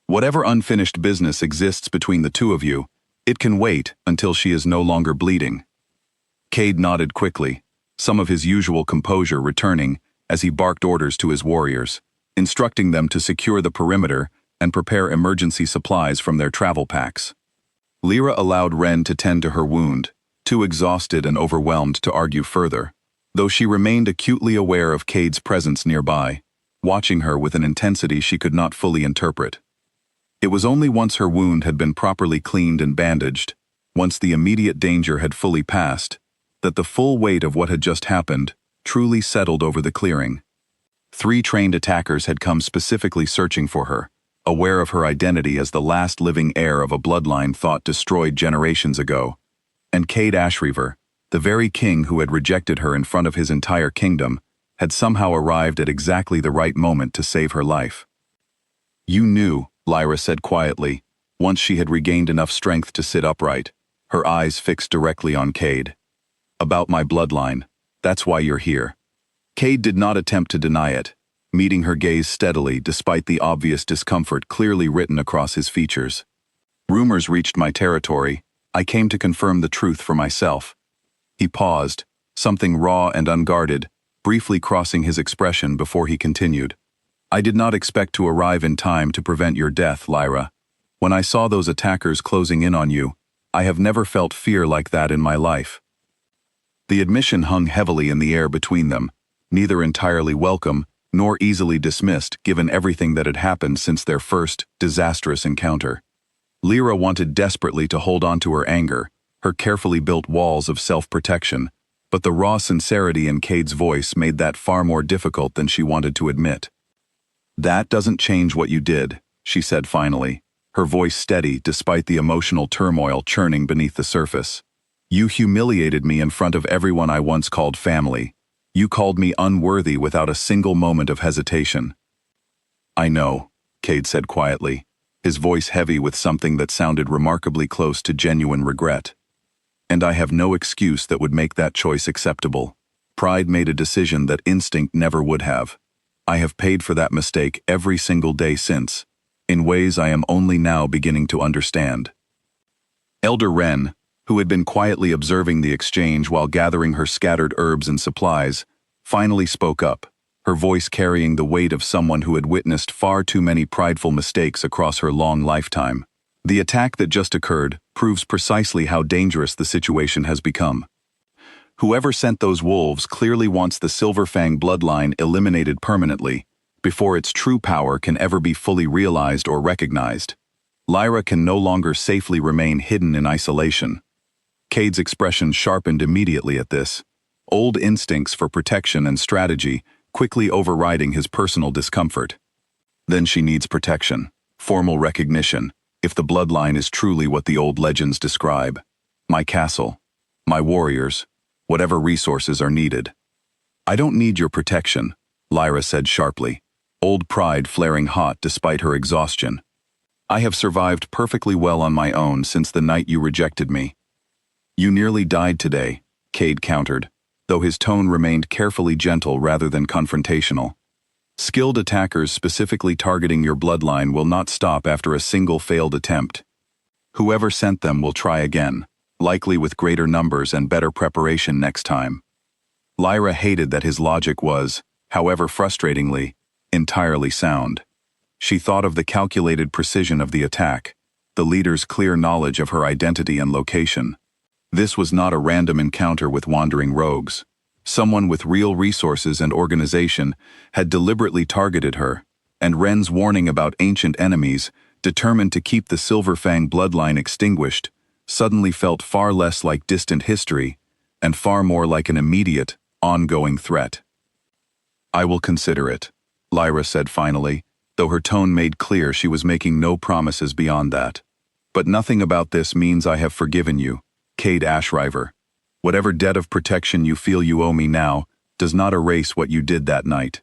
"Whatever unfinished business exists between the two of you, it can wait until she is no longer bleeding." Cade nodded quickly, some of his usual composure returning as he barked orders to his warriors, instructing them to secure the perimeter and prepare emergency supplies from their travel packs. Lyra allowed Wren to tend to her wound, too exhausted and overwhelmed to argue further, though she remained acutely aware of Cade's presence nearby, watching her with an intensity she could not fully interpret. It was only once her wound had been properly cleaned and bandaged, once the immediate danger had fully passed, that the full weight of what had just happened truly settled over the clearing. 3 trained attackers had come specifically searching for her, aware of her identity as the last living heir of a bloodline thought destroyed generations ago. And Cade Ashriver, the very king who had rejected her in front of his entire kingdom, had somehow arrived at exactly the right moment to save her life. "You knew," Lyra said quietly, once she had regained enough strength to sit upright, her eyes fixed directly on Cade. "About my bloodline. That's why you're here." Cade did not attempt to deny it, meeting her gaze steadily despite the obvious discomfort clearly written across his features. "Rumors reached my territory. I came to confirm the truth for myself." He paused, something raw and unguarded, briefly crossing his expression before he continued. "I did not expect to arrive in time to prevent your death, Lyra. When I saw those attackers closing in on you, I have never felt fear like that in my life." The admission hung heavily in the air between them, neither entirely welcome nor easily dismissed given everything that had happened since their first, disastrous encounter. Lyra wanted desperately to hold on to her anger, her carefully built walls of self-protection, but the raw sincerity in Cade's voice made that far more difficult than she wanted to admit. "That doesn't change what you did," she said finally, her voice steady despite the emotional turmoil churning beneath the surface. "You humiliated me in front of everyone I once called family. You called me unworthy without a single moment of hesitation." "I know," Cade said quietly, his voice heavy with something that sounded remarkably close to genuine regret. "And I have no excuse that would make that choice acceptable. Pride made a decision that instinct never would have. I have paid for that mistake every single day since, in ways I am only now beginning to understand." Elder Wren, who had been quietly observing the exchange while gathering her scattered herbs and supplies, finally spoke up, her voice carrying the weight of someone who had witnessed far too many prideful mistakes across her long lifetime. "The attack that just occurred proves precisely how dangerous the situation has become. Whoever sent those wolves clearly wants the Silverfang bloodline eliminated permanently, before its true power can ever be fully realized or recognized. Lyra can no longer safely remain hidden in isolation." Cade's expression sharpened immediately at this, old instincts for protection and strategy quickly overriding his personal discomfort. "Then she needs protection, formal recognition, if the bloodline is truly what the old legends describe. My castle, my warriors, whatever resources are needed." "I don't need your protection," Lyra said sharply, old pride flaring hot despite her exhaustion. "I have survived perfectly well on my own since the night you rejected me." "You nearly died today," Cade countered, though his tone remained carefully gentle rather than confrontational. "Skilled attackers specifically targeting your bloodline will not stop after a single failed attempt. Whoever sent them will try again, likely with greater numbers and better preparation next time." Lyra hated that his logic was, however frustratingly, entirely sound. She thought of the calculated precision of the attack, the leader's clear knowledge of her identity and location. This was not a random encounter with wandering rogues. Someone with real resources and organization had deliberately targeted her, and Wren's warning about ancient enemies, determined to keep the Silverfang bloodline extinguished, suddenly felt far less like distant history and far more like an immediate, ongoing threat. "I will consider it," Lyra said finally, though her tone made clear she was making no promises beyond that. "But nothing about this means I have forgiven you, Cade Ashriver. Whatever debt of protection you feel you owe me now does not erase what you did that night."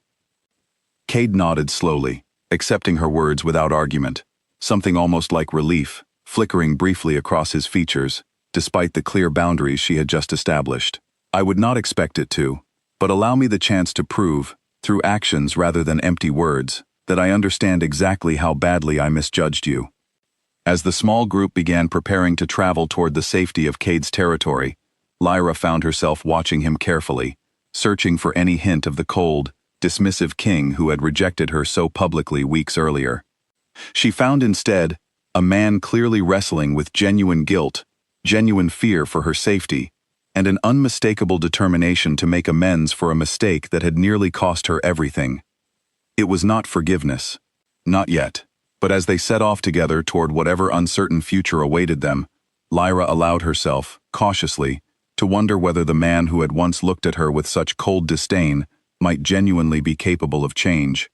Cade nodded slowly, accepting her words without argument, something almost like relief, flickering briefly across his features, despite the clear boundaries she had just established. "I would not expect it to, but allow me the chance to prove, through actions rather than empty words, that I understand exactly how badly I misjudged you." As the small group began preparing to travel toward the safety of Cade's territory, Lyra found herself watching him carefully, searching for any hint of the cold, dismissive king who had rejected her so publicly weeks earlier. She found instead a man clearly wrestling with genuine guilt, genuine fear for her safety, and an unmistakable determination to make amends for a mistake that had nearly cost her everything. It was not forgiveness. Not yet. But as they set off together toward whatever uncertain future awaited them, Lyra allowed herself, cautiously, to wonder whether the man who had once looked at her with such cold disdain might genuinely be capable of change.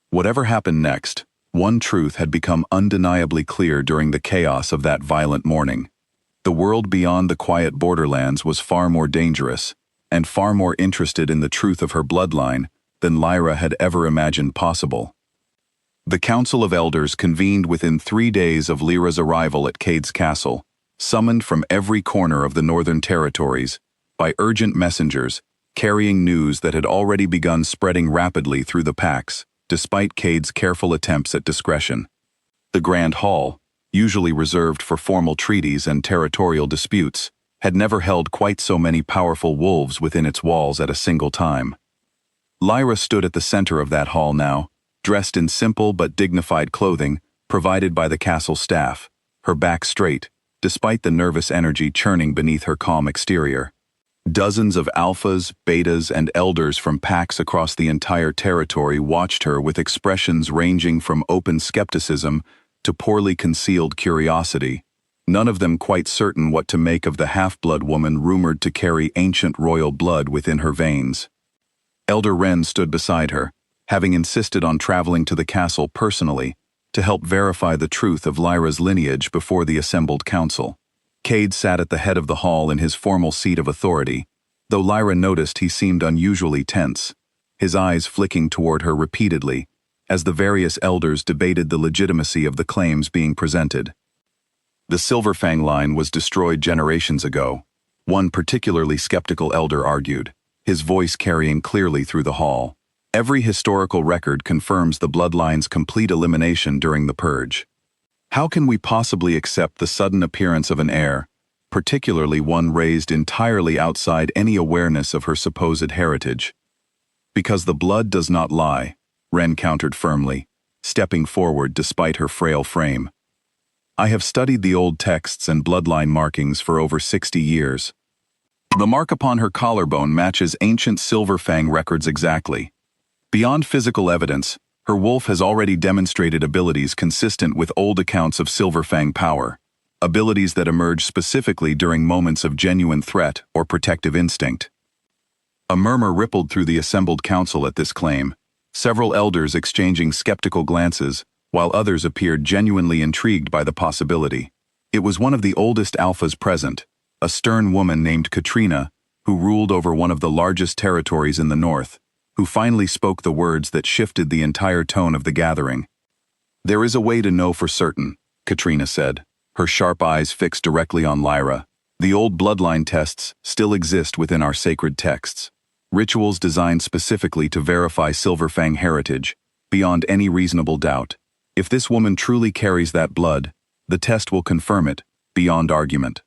Whatever happened next, one truth had become undeniably clear during the chaos of that violent morning. The world beyond the quiet borderlands was far more dangerous, and far more interested in the truth of her bloodline than Lyra had ever imagined possible. The Council of Elders convened within 3 days of Lyra's arrival at Cade's castle, summoned from every corner of the Northern Territories, by urgent messengers, carrying news that had already begun spreading rapidly through the packs, despite Cade's careful attempts at discretion. The Grand Hall, usually reserved for formal treaties and territorial disputes, had never held quite so many powerful wolves within its walls at a single time. Lyra stood at the center of that hall now, dressed in simple but dignified clothing provided by the castle staff, her back straight, despite the nervous energy churning beneath her calm exterior. Dozens of alphas, betas, and elders from packs across the entire territory watched her with expressions ranging from open skepticism to poorly concealed curiosity, none of them quite certain what to make of the half-blood woman rumored to carry ancient royal blood within her veins. Elder Wren stood beside her, having insisted on traveling to the castle personally to help verify the truth of Lyra's lineage before the assembled council. Cade sat at the head of the hall in his formal seat of authority, though Lyra noticed he seemed unusually tense, his eyes flicking toward her repeatedly as the various elders debated the legitimacy of the claims being presented. The Silverfang line was destroyed generations ago, one particularly skeptical elder argued, his voice carrying clearly through the hall. Every historical record confirms the bloodline's complete elimination during the purge. How can we possibly accept the sudden appearance of an heir, particularly one raised entirely outside any awareness of her supposed heritage? Because the blood does not lie, Wren countered firmly, stepping forward despite her frail frame. I have studied the old texts and bloodline markings for over 60 years. The mark upon her collarbone matches ancient Silverfang records exactly. Beyond physical evidence, her wolf has already demonstrated abilities consistent with old accounts of Silverfang power, abilities that emerge specifically during moments of genuine threat or protective instinct. A murmur rippled through the assembled council at this claim, several elders exchanging skeptical glances, while others appeared genuinely intrigued by the possibility. It was one of the oldest alphas present, a stern woman named Katrina, who ruled over one of the largest territories in the north, who finally spoke the words that shifted the entire tone of the gathering. There is a way to know for certain, Katrina said, her sharp eyes fixed directly on Lyra. The old bloodline tests still exist within our sacred texts. Rituals designed specifically to verify Silverfang heritage, beyond any reasonable doubt. If this woman truly carries that blood, the test will confirm it, beyond argument.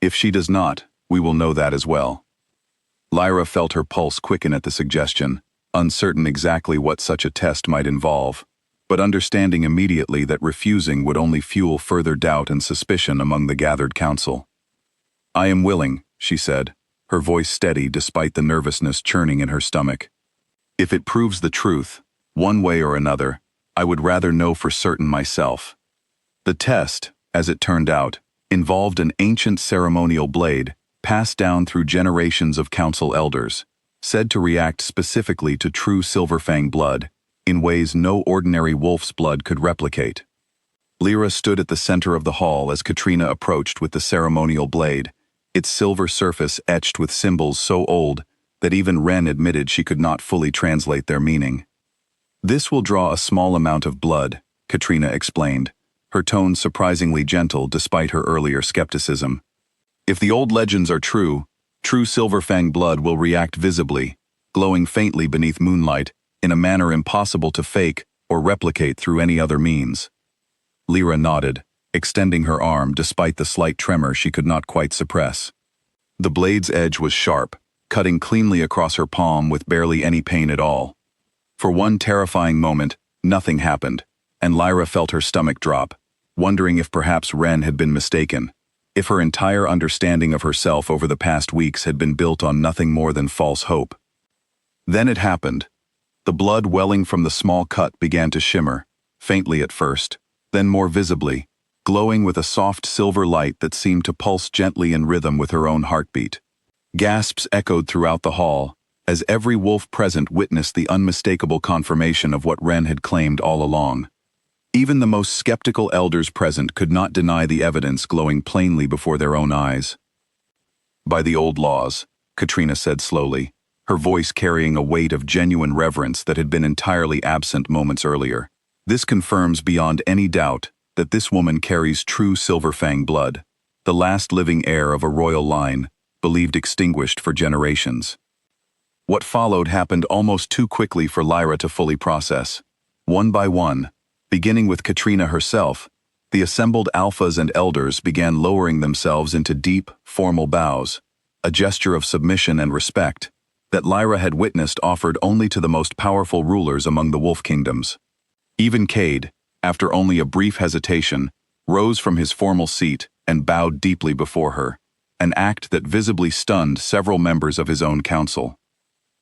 If she does not, we will know that as well. Lyra felt her pulse quicken at the suggestion, uncertain exactly what such a test might involve, but understanding immediately that refusing would only fuel further doubt and suspicion among the gathered council. I am willing, she said, her voice steady despite the nervousness churning in her stomach. If it proves the truth, one way or another, I would rather know for certain myself. The test, as it turned out, involved an ancient ceremonial blade passed down through generations of council elders, said to react specifically to true Silverfang blood, in ways no ordinary wolf's blood could replicate. Lyra stood at the center of the hall as Katrina approached with the ceremonial blade, its silver surface etched with symbols so old that even Wren admitted she could not fully translate their meaning. This will draw a small amount of blood, Katrina explained, her tone surprisingly gentle despite her earlier skepticism. If the old legends are true Silverfang blood will react visibly, glowing faintly beneath moonlight, in a manner impossible to fake or replicate through any other means. Lyra nodded, extending her arm despite the slight tremor she could not quite suppress. The blade's edge was sharp, cutting cleanly across her palm with barely any pain at all. For one terrifying moment, nothing happened, and Lyra felt her stomach drop, wondering if perhaps Wren had been mistaken. if her entire understanding of herself over the past weeks had been built on nothing more than false hope. Then it happened. The blood welling from the small cut began to shimmer, faintly at first, then more visibly, glowing with a soft silver light that seemed to pulse gently in rhythm with her own heartbeat. Gasps echoed throughout the hall, as every wolf present witnessed the unmistakable confirmation of what Wren had claimed all along. Even the most skeptical elders present could not deny the evidence glowing plainly before their own eyes. "By the old laws," Katrina said slowly, her voice carrying a weight of genuine reverence that had been entirely absent moments earlier, "this confirms beyond any doubt that this woman carries true Silverfang blood, the last living heir of a royal line, believed extinguished for generations." What followed happened almost too quickly for Lyra to fully process. One by one, beginning with Katrina herself, the assembled alphas and elders began lowering themselves into deep, formal bows, a gesture of submission and respect that Lyra had witnessed offered only to the most powerful rulers among the wolf kingdoms. Even Cade, after only a brief hesitation, rose from his formal seat and bowed deeply before her, an act that visibly stunned several members of his own council.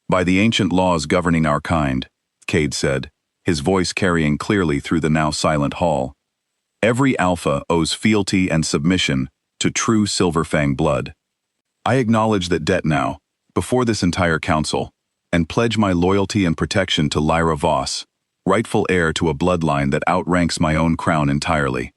"By the ancient laws governing our kind," Cade said, his voice carrying clearly through the now silent hall, "every alpha owes fealty and submission to true Silverfang blood. I acknowledge that debt now, before this entire council, and pledge my loyalty and protection to Lyra Voss, rightful heir to a bloodline that outranks my own crown entirely."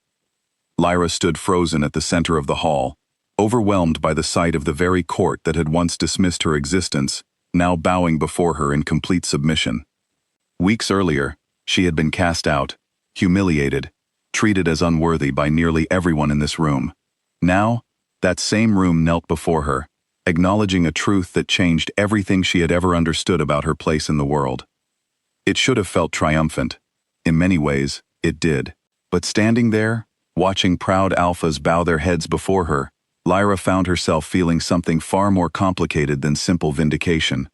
Lyra stood frozen at the center of the hall, overwhelmed by the sight of the very court that had once dismissed her existence, now bowing before her in complete submission. Weeks earlier, she had been cast out, humiliated, treated as unworthy by nearly everyone in this room. Now, that same room knelt before her, acknowledging a truth that changed everything she had ever understood about her place in the world. It should have felt triumphant. In many ways, it did. But standing there, watching proud alphas bow their heads before her, Lyra found herself feeling something far more complicated than simple vindication.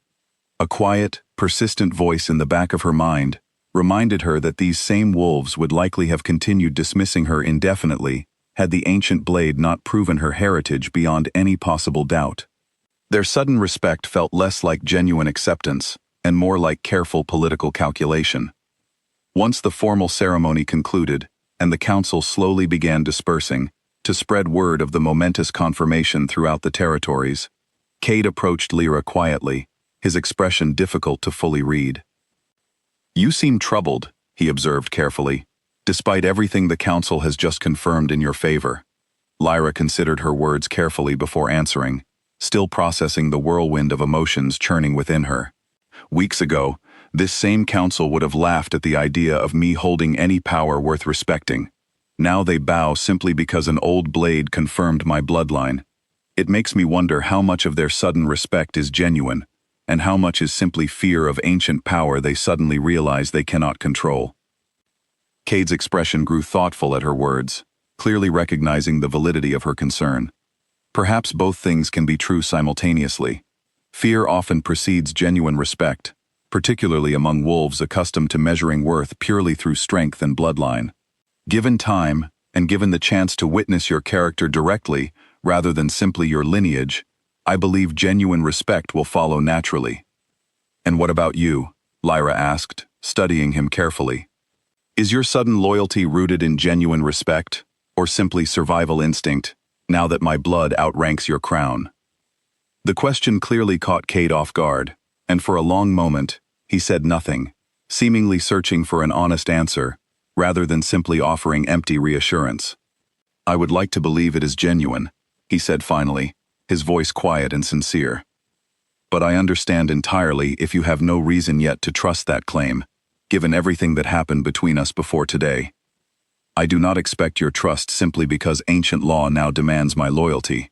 A quiet, persistent voice in the back of her mind reminded her that these same wolves would likely have continued dismissing her indefinitely had the ancient blade not proven her heritage beyond any possible doubt. Their sudden respect felt less like genuine acceptance and more like careful political calculation. Once the formal ceremony concluded and the council slowly began dispersing to spread word of the momentous confirmation throughout the territories, Cade approached Lyra quietly, his expression difficult to fully read. "You seem troubled," he observed carefully, "despite everything the council has just confirmed in your favor." Lyra considered her words carefully before answering, still processing the whirlwind of emotions churning within her. Weeks ago, this same council would have laughed at the idea of me holding any power worth respecting. Now they bow simply because an old blade confirmed my bloodline. It makes me wonder how much of their sudden respect is genuine, and how much is simply fear of ancient power they suddenly realize they cannot control. Cade's expression grew thoughtful at her words, clearly recognizing the validity of her concern. Perhaps both things can be true simultaneously. Fear often precedes genuine respect, particularly among wolves accustomed to measuring worth purely through strength and bloodline. Given time, and given the chance to witness your character directly rather than simply your lineage, I believe genuine respect will follow naturally. "And what about you?" Lyra asked, studying him carefully. "Is your sudden loyalty rooted in genuine respect, or simply survival instinct, now that my blood outranks your crown?" The question clearly caught Cade off guard, and for a long moment, he said nothing, seemingly searching for an honest answer, rather than simply offering empty reassurance. "I would like to believe it is genuine," he said finally, his voice quiet and sincere. "But I understand entirely if you have no reason yet to trust that claim, given everything that happened between us before today. I do not expect your trust simply because ancient law now demands my loyalty.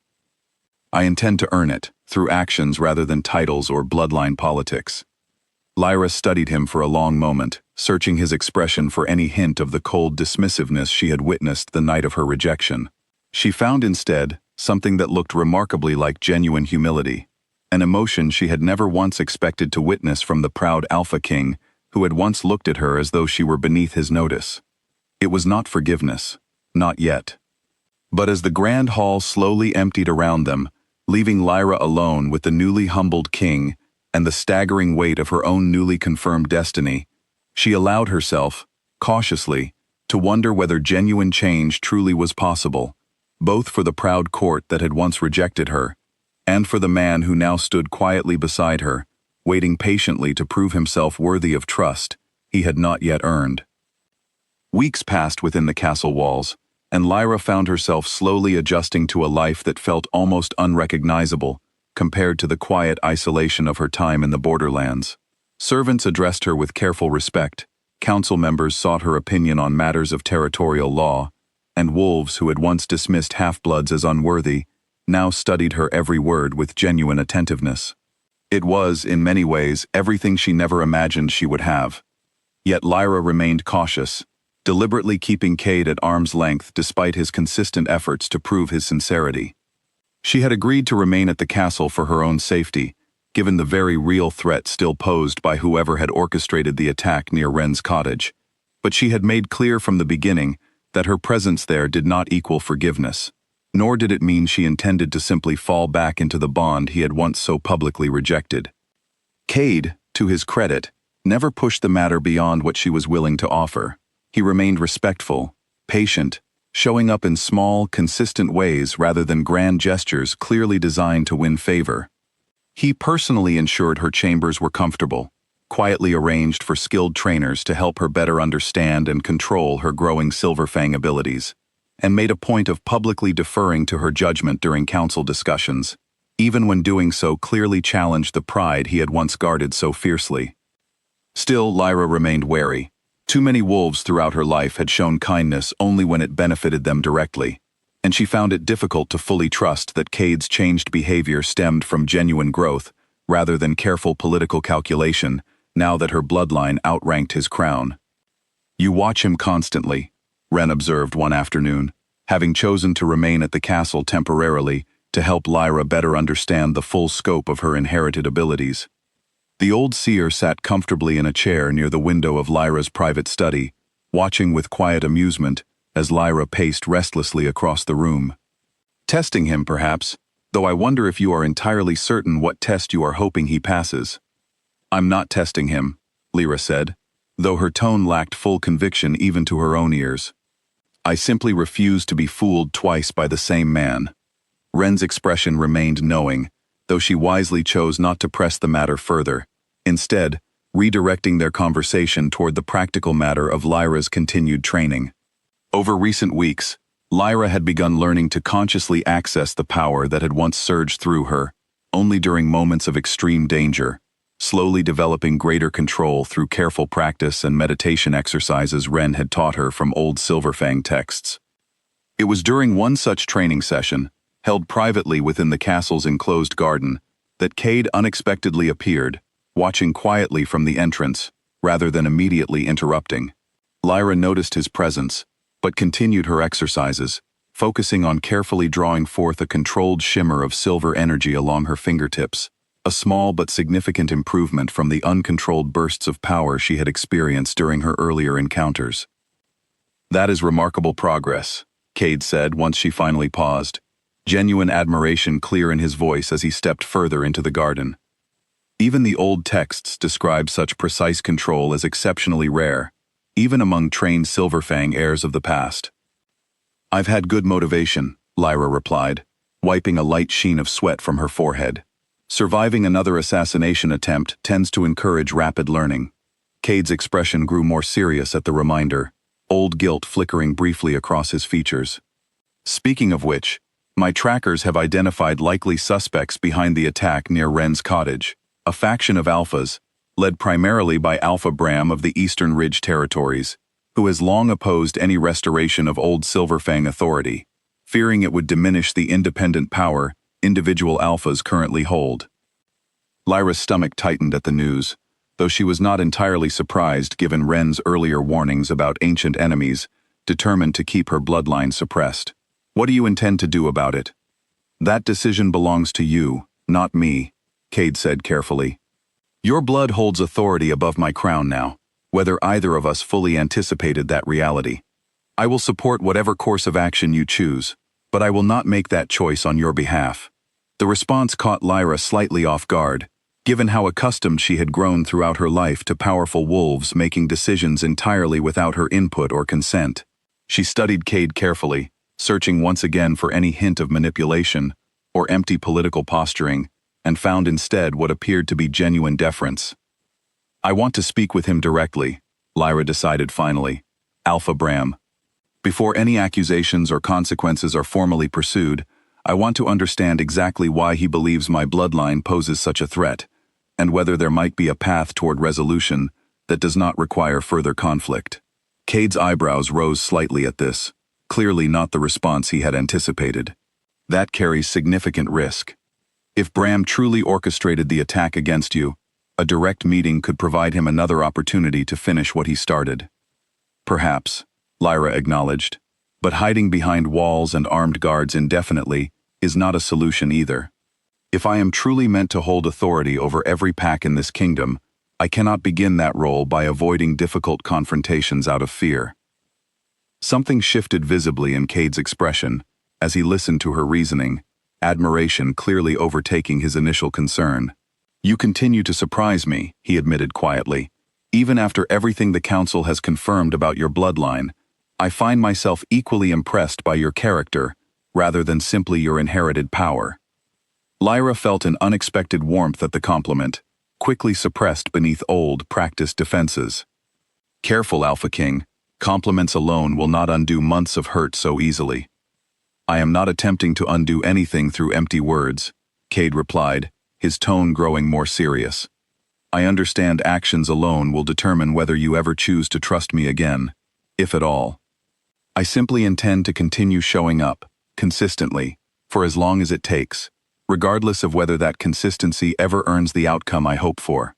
I intend to earn it, through actions rather than titles or bloodline politics." Lyra studied him for a long moment, searching his expression for any hint of the cold dismissiveness she had witnessed the night of her rejection. She found instead something that looked remarkably like genuine humility, an emotion she had never once expected to witness from the proud Alpha King who had once looked at her as though she were beneath his notice. It was not forgiveness, not yet. But as the grand hall slowly emptied around them, leaving Lyra alone with the newly humbled king and the staggering weight of her own newly confirmed destiny, she allowed herself, cautiously, to wonder whether genuine change truly was possible, both for the proud court that had once rejected her, and for the man who now stood quietly beside her, waiting patiently to prove himself worthy of trust he had not yet earned. Weeks passed within the castle walls, and Lyra found herself slowly adjusting to a life that felt almost unrecognizable compared to the quiet isolation of her time in the borderlands. Servants addressed her with careful respect, council members sought her opinion on matters of territorial law, and wolves who had once dismissed half-bloods as unworthy now studied her every word with genuine attentiveness. It was, in many ways, everything she never imagined she would have. Yet Lyra remained cautious, deliberately keeping Cade at arm's length despite his consistent efforts to prove his sincerity. She had agreed to remain at the castle for her own safety, given the very real threat still posed by whoever had orchestrated the attack near Wren's cottage, but she had made clear from the beginning that her presence there did not equal forgiveness, nor did it mean she intended to simply fall back into the bond he had once so publicly rejected. Cade, to his credit, never pushed the matter beyond what she was willing to offer. He remained respectful, patient, showing up in small, consistent ways rather than grand gestures clearly designed to win favor. He personally ensured her chambers were comfortable, quietly arranged for skilled trainers to help her better understand and control her growing Silverfang abilities, and made a point of publicly deferring to her judgment during council discussions, even when doing so clearly challenged the pride he had once guarded so fiercely. Still, Lyra remained wary. Too many wolves throughout her life had shown kindness only when it benefited them directly, and she found it difficult to fully trust that Cade's changed behavior stemmed from genuine growth rather than careful political calculation now that her bloodline outranked his crown. "You watch him constantly," Wren observed one afternoon, having chosen to remain at the castle temporarily to help Lyra better understand the full scope of her inherited abilities. The old seer sat comfortably in a chair near the window of Lyra's private study, watching with quiet amusement as Lyra paced restlessly across the room. "Testing him, perhaps, though I wonder if you are entirely certain what test you are hoping he passes." "I'm not testing him," Lyra said, though her tone lacked full conviction even to her own ears. "I simply refuse to be fooled twice by the same man." Wren's expression remained knowing, though she wisely chose not to press the matter further, instead, redirecting their conversation toward the practical matter of Lyra's continued training. Over recent weeks, Lyra had begun learning to consciously access the power that had once surged through her, only during moments of extreme danger, slowly developing greater control through careful practice and meditation exercises Wren had taught her from old Silverfang texts. It was during one such training session, held privately within the castle's enclosed garden, that Cade unexpectedly appeared, watching quietly from the entrance, rather than immediately interrupting. Lyra noticed his presence, but continued her exercises, focusing on carefully drawing forth a controlled shimmer of silver energy along her fingertips, a small but significant improvement from the uncontrolled bursts of power she had experienced during her earlier encounters. "That is remarkable progress," Cade said once she finally paused, genuine admiration clear in his voice as he stepped further into the garden. Even the old texts describe such precise control as exceptionally rare, even among trained Silverfang heirs of the past. "I've had good motivation," Lyra replied, wiping a light sheen of sweat from her forehead. "Surviving another assassination attempt tends to encourage rapid learning." Cade's expression grew more serious at the reminder, old guilt flickering briefly across his features. "Speaking of which, my trackers have identified likely suspects behind the attack near Wren's cottage, a faction of Alphas, led primarily by Alpha Bram of the Eastern Ridge Territories, who has long opposed any restoration of old Silverfang authority, fearing it would diminish the independent power individual Alphas currently hold. Lyra's stomach tightened at the news, though she was not entirely surprised given Wren's earlier warnings about ancient enemies, determined to keep her bloodline suppressed. "What do you intend to do about it?" "That decision belongs to you, not me," Cade said carefully. "Your blood holds authority above my crown now, whether either of us fully anticipated that reality. I will support whatever course of action you choose, but I will not make that choice on your behalf." The response caught Lyra slightly off guard, given how accustomed she had grown throughout her life to powerful wolves making decisions entirely without her input or consent. She studied Cade carefully, searching once again for any hint of manipulation or empty political posturing, and found instead what appeared to be genuine deference. "I want to speak with him directly," Lyra decided finally. "Alpha Bram. Before any accusations or consequences are formally pursued, I want to understand exactly why he believes my bloodline poses such a threat, and whether there might be a path toward resolution that does not require further conflict." Cade's eyebrows rose slightly at this, clearly not the response he had anticipated. "That carries significant risk. If Bram truly orchestrated the attack against you, a direct meeting could provide him another opportunity to finish what he started." "Perhaps," Lyra acknowledged, "but hiding behind walls and armed guards indefinitely is not a solution either. If I am truly meant to hold authority over every pack in this kingdom, I cannot begin that role by avoiding difficult confrontations out of fear." Something shifted visibly in Cade's expression as he listened to her reasoning, admiration clearly overtaking his initial concern. "You continue to surprise me," he admitted quietly. "Even after everything the council has confirmed about your bloodline, I find myself equally impressed by your character, rather than simply your inherited power." Lyra felt an unexpected warmth at the compliment, quickly suppressed beneath old, practiced defenses. "Careful, Alpha King. Compliments alone will not undo months of hurt so easily." "I am not attempting to undo anything through empty words," Cade replied, his tone growing more serious. "I understand actions alone will determine whether you ever choose to trust me again, if at all. I simply intend to continue showing up, consistently, for as long as it takes, regardless of whether that consistency ever earns the outcome I hope for."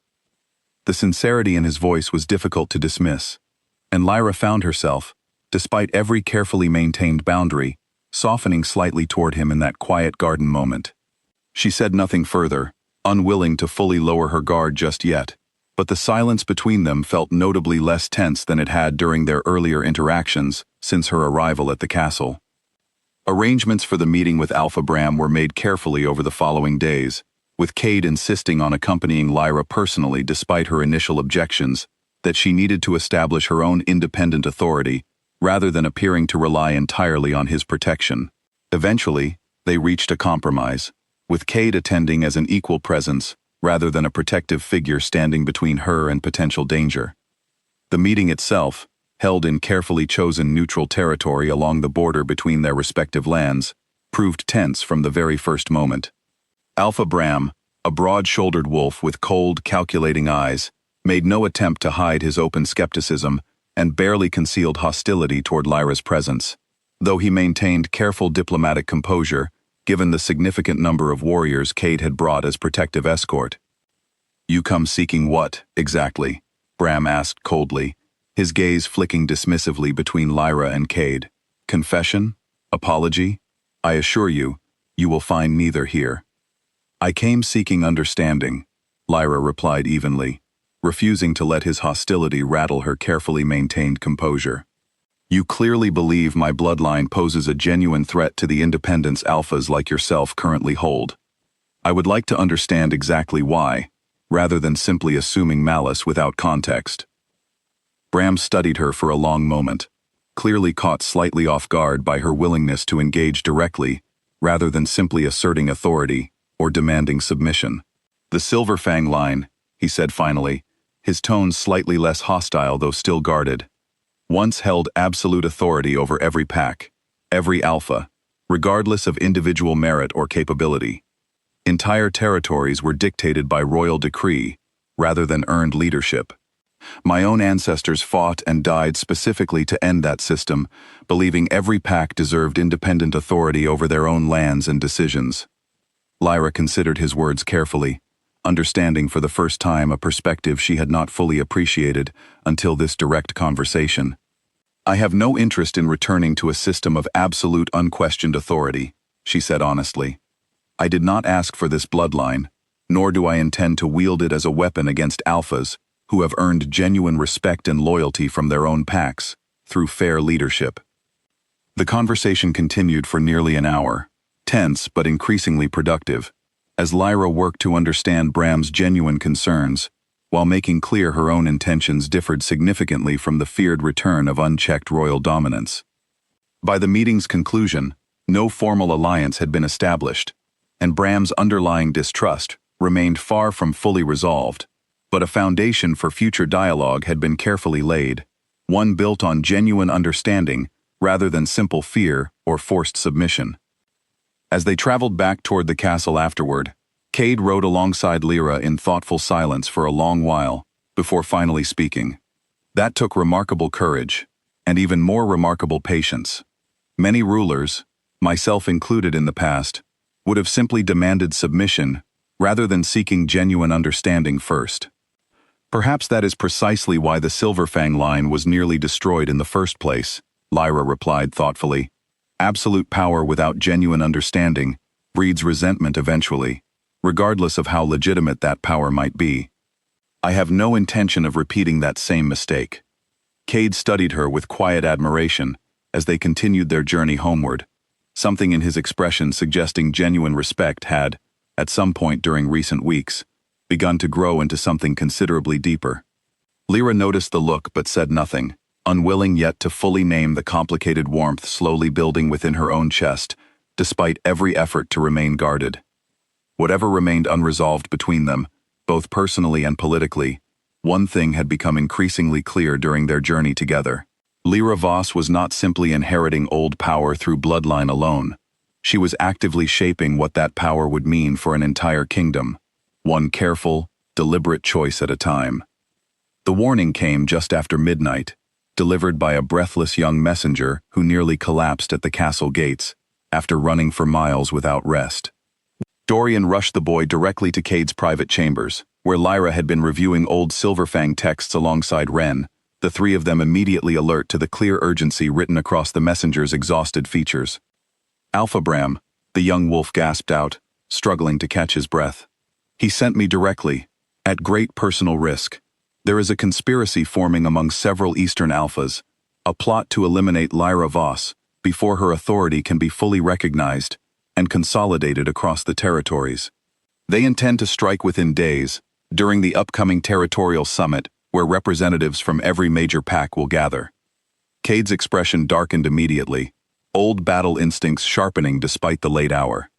The sincerity in his voice was difficult to dismiss, and Lyra found herself, despite every carefully maintained boundary, softening slightly toward him in that quiet garden moment. She said nothing further, unwilling to fully lower her guard just yet, but the silence between them felt notably less tense than it had during their earlier interactions since her arrival at the castle. Arrangements for the meeting with Alpha Bram were made carefully over the following days, with Cade insisting on accompanying Lyra personally despite her initial objections that she needed to establish her own independent authority rather than appearing to rely entirely on his protection. Eventually, they reached a compromise, with Cade attending as an equal presence rather than a protective figure standing between her and potential danger. The meeting itself, held in carefully chosen neutral territory along the border between their respective lands, proved tense from the very first moment. Alpha Bram, a broad-shouldered wolf with cold, calculating eyes, made no attempt to hide his open skepticism and barely concealed hostility toward Lyra's presence, though he maintained careful diplomatic composure given the significant number of warriors Cade had brought as protective escort. "You come seeking what, exactly?" Bram asked coldly, his gaze flicking dismissively between Lyra and Cade. "Confession? Apology? I assure you, you will find neither here." "I came seeking understanding," Lyra replied evenly, refusing to let his hostility rattle her carefully maintained composure. "You clearly believe my bloodline poses a genuine threat to the independence alphas like yourself currently hold. I would like to understand exactly why, rather than simply assuming malice without context." Bram studied her for a long moment, clearly caught slightly off guard by her willingness to engage directly, rather than simply asserting authority or demanding submission. "The Silver Fang line," he said finally, his tone slightly less hostile though still guarded, "once held absolute authority over every pack, every alpha, regardless of individual merit or capability. Entire territories were dictated by royal decree, rather than earned leadership. My own ancestors fought and died specifically to end that system, believing every pack deserved independent authority over their own lands and decisions." Lyra considered his words carefully, understanding for the first time a perspective she had not fully appreciated until this direct conversation. "I have no interest in returning to a system of absolute unquestioned authority," she said honestly. "I did not ask for this bloodline, nor do I intend to wield it as a weapon against alphas who have earned genuine respect and loyalty from their own packs through fair leadership." The conversation continued for nearly an hour, tense but increasingly productive, as Lyra worked to understand Bram's genuine concerns, while making clear her own intentions differed significantly from the feared return of unchecked royal dominance. By the meeting's conclusion, no formal alliance had been established, and Bram's underlying distrust remained far from fully resolved, but a foundation for future dialogue had been carefully laid, one built on genuine understanding rather than simple fear or forced submission. As they traveled back toward the castle afterward, Cade rode alongside Lyra in thoughtful silence for a long while, before finally speaking. That took remarkable courage, and even more remarkable patience. Many rulers, myself included in the past, would have simply demanded submission rather than seeking genuine understanding first. Perhaps that is precisely why the Silverfang line was nearly destroyed in the first place, Lyra replied thoughtfully. Absolute power without genuine understanding breeds resentment eventually, regardless of how legitimate that power might be. I have no intention of repeating that same mistake. Cade studied her with quiet admiration as they continued their journey homeward, something in his expression suggesting genuine respect had, at some point during recent weeks, begun to grow into something considerably deeper. Lyra noticed the look but said nothing, unwilling yet to fully name the complicated warmth slowly building within her own chest, despite every effort to remain guarded. Whatever remained unresolved between them, both personally and politically, one thing had become increasingly clear during their journey together. Lyra Voss was not simply inheriting old power through bloodline alone. She was actively shaping what that power would mean for an entire kingdom, one careful, deliberate choice at a time. The warning came just after midnight, delivered by a breathless young messenger who nearly collapsed at the castle gates, after running for miles without rest. Dorian rushed the boy directly to Cade's private chambers, where Lyra had been reviewing old Silverfang texts alongside Ren, the three of them immediately alert to the clear urgency written across the messenger's exhausted features. Alpha Bram, the young wolf gasped out, struggling to catch his breath. He sent me directly, at great personal risk. There is a conspiracy forming among several Eastern Alphas, a plot to eliminate Lyra Voss before her authority can be fully recognized and consolidated across the territories. They intend to strike within days, during the upcoming territorial summit where representatives from every major pack will gather. Cade's expression darkened immediately, old battle instincts sharpening despite the late hour.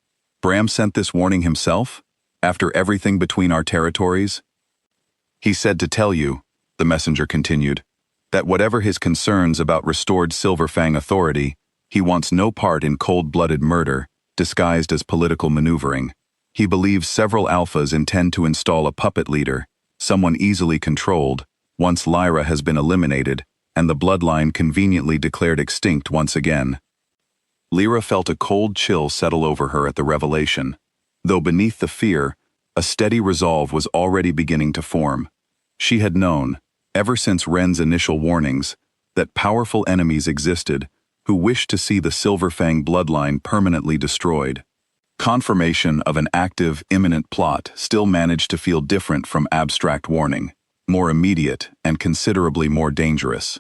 Bram sent this warning himself, after everything between our territories? He said to tell you, the messenger continued, that whatever his concerns about restored Silverfang authority, he wants no part in cold-blooded murder, disguised as political maneuvering. He believes several alphas intend to install a puppet leader, someone easily controlled, once Lyra has been eliminated, and the bloodline conveniently declared extinct once again. Lyra felt a cold chill settle over her at the revelation, though beneath the fear, a steady resolve was already beginning to form. She had known, ever since Ren's initial warnings, that powerful enemies existed who wished to see the Silverfang bloodline permanently destroyed. Confirmation of an active, imminent plot still managed to feel different from abstract warning, more immediate and considerably more dangerous.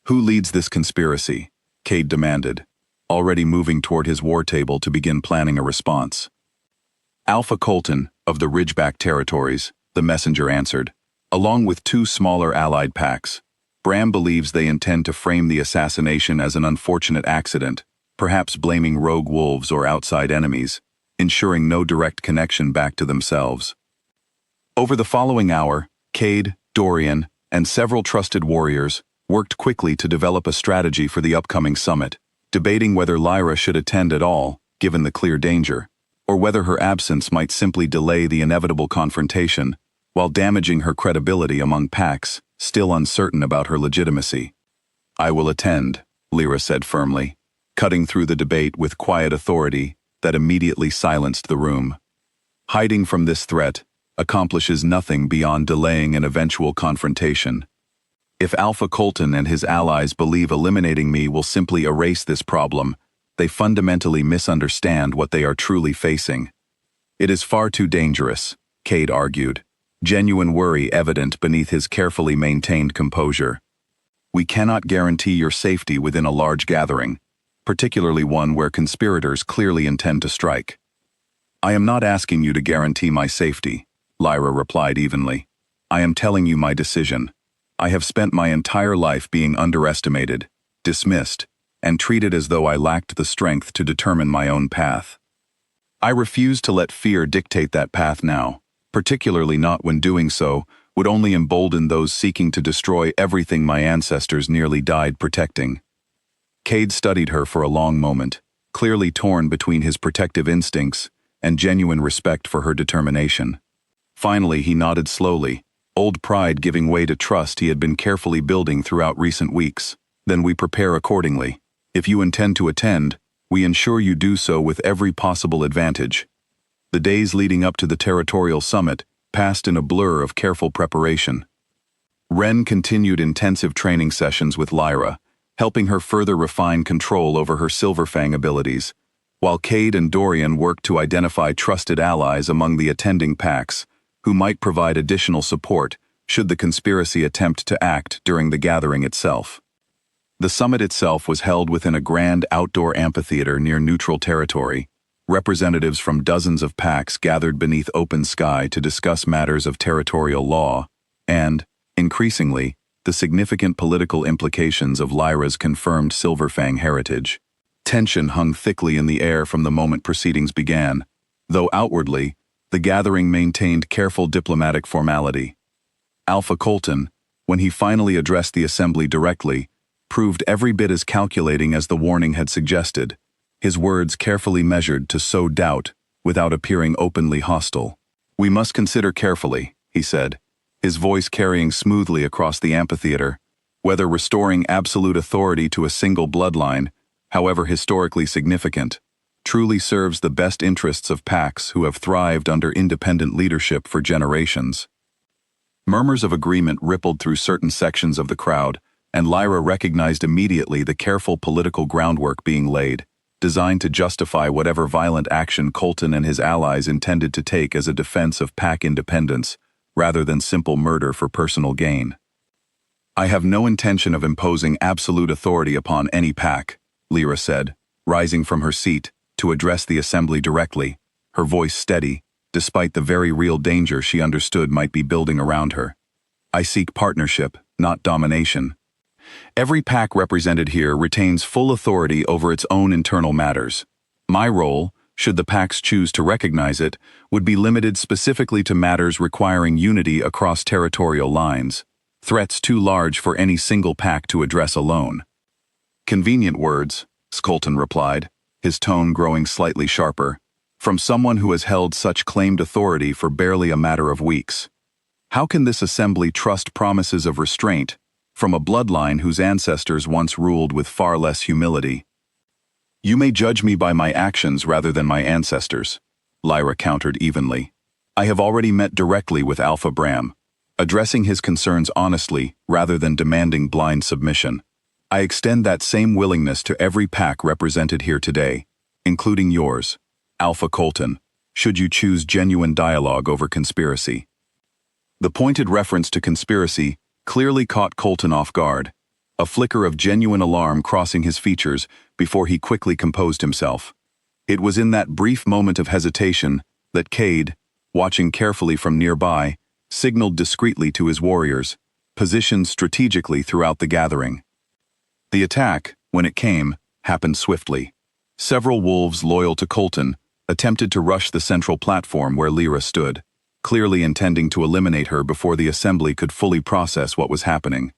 Who leads this conspiracy? Cade demanded, already moving toward his war table to begin planning a response. Alpha Colton, of the Ridgeback territories, the messenger answered, along with two smaller allied packs. Bram believes they intend to frame the assassination as an unfortunate accident, perhaps blaming rogue wolves or outside enemies, ensuring no direct connection back to themselves. Over the following hour, Cade, Dorian, and several trusted warriors worked quickly to develop a strategy for the upcoming summit, debating whether Lyra should attend at all, given the clear danger, or whether her absence might simply delay the inevitable confrontation, while damaging her credibility among packs, still uncertain about her legitimacy. I will attend, Lyra said firmly, cutting through the debate with quiet authority that immediately silenced the room. Hiding from this threat accomplishes nothing beyond delaying an eventual confrontation. If Alpha Colton and his allies believe eliminating me will simply erase this problem, they fundamentally misunderstand what they are truly facing. It is far too dangerous, Cade argued, genuine worry evident beneath his carefully maintained composure. We cannot guarantee your safety within a large gathering, particularly one where conspirators clearly intend to strike. "I am not asking you to guarantee my safety," Lyra replied evenly. "I am telling you my decision. I have spent my entire life being underestimated, dismissed, and treated as though I lacked the strength to determine my own path. I refuse to let fear dictate that path now, particularly not when doing so would only embolden those seeking to destroy everything my ancestors nearly died protecting." Cade studied her for a long moment, clearly torn between his protective instincts and genuine respect for her determination. Finally, he nodded slowly, old pride giving way to trust he had been carefully building throughout recent weeks. "Then we prepare accordingly. If you intend to attend, we ensure you do so with every possible advantage." The days leading up to the territorial summit passed in a blur of careful preparation. Ren continued intensive training sessions with Lyra, helping her further refine control over her Silverfang abilities, while Cade and Dorian worked to identify trusted allies among the attending packs, who might provide additional support should the conspiracy attempt to act during the gathering itself. The summit itself was held within a grand outdoor amphitheater near neutral territory. Representatives from dozens of packs gathered beneath open sky to discuss matters of territorial law and, increasingly, the significant political implications of Lyra's confirmed Silverfang heritage. Tension hung thickly in the air from the moment proceedings began, though outwardly, the gathering maintained careful diplomatic formality. Alpha Colton, when he finally addressed the assembly directly, proved every bit as calculating as the warning had suggested, his words carefully measured to sow doubt without appearing openly hostile. "We must consider carefully," he said, his voice carrying smoothly across the amphitheater, "whether restoring absolute authority to a single bloodline, however historically significant, truly serves the best interests of packs who have thrived under independent leadership for generations." Murmurs of agreement rippled through certain sections of the crowd, and Lyra recognized immediately the careful political groundwork being laid, designed to justify whatever violent action Colton and his allies intended to take as a defense of pack independence, rather than simple murder for personal gain. "I have no intention of imposing absolute authority upon any pack," Lyra said, rising from her seat to address the assembly directly, her voice steady, despite the very real danger she understood might be building around her. "I seek partnership, not domination. Every pack represented here retains full authority over its own internal matters. My role, should the packs choose to recognize it, would be limited specifically to matters requiring unity across territorial lines, threats too large for any single pack to address alone." "Convenient words," Scolton replied, his tone growing slightly sharper, "from someone who has held such claimed authority for barely a matter of weeks. How can this assembly trust promises of restraint from a bloodline whose ancestors once ruled with far less humility?" "You may judge me by my actions rather than my ancestors," Lyra countered evenly. "I have already met directly with Alpha Bram, addressing his concerns honestly rather than demanding blind submission. I extend that same willingness to every pack represented here today, including yours, Alpha Colton, should you choose genuine dialogue over conspiracy." The pointed reference to conspiracy clearly caught Colton off guard, a flicker of genuine alarm crossing his features before he quickly composed himself. It was in that brief moment of hesitation that Cade, watching carefully from nearby, signaled discreetly to his warriors, positioned strategically throughout the gathering. The attack, when it came, happened swiftly. Several wolves loyal to Colton attempted to rush the central platform where Lyra stood, clearly intending to eliminate her before the assembly could fully process what was happening.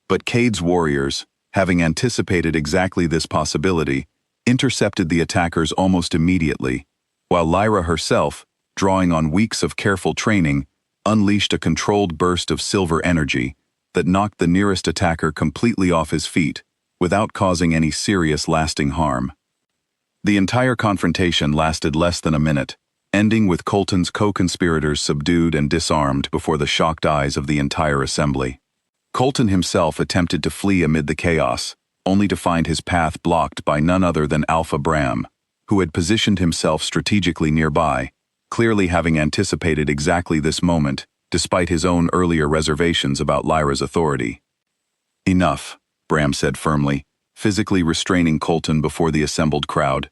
But Cade's warriors, having anticipated exactly this possibility, intercepted the attackers almost immediately, while Lyra herself, drawing on weeks of careful training, unleashed a controlled burst of silver energy that knocked the nearest attacker completely off his feet, without causing any serious lasting harm. The entire confrontation lasted less than a minute, ending with Colton's co-conspirators subdued and disarmed before the shocked eyes of the entire assembly. Colton himself attempted to flee amid the chaos, only to find his path blocked by none other than Alpha Bram, who had positioned himself strategically nearby, clearly having anticipated exactly this moment, despite his own earlier reservations about Lyra's authority. "Enough," Bram said firmly, physically restraining Colton before the assembled crowd.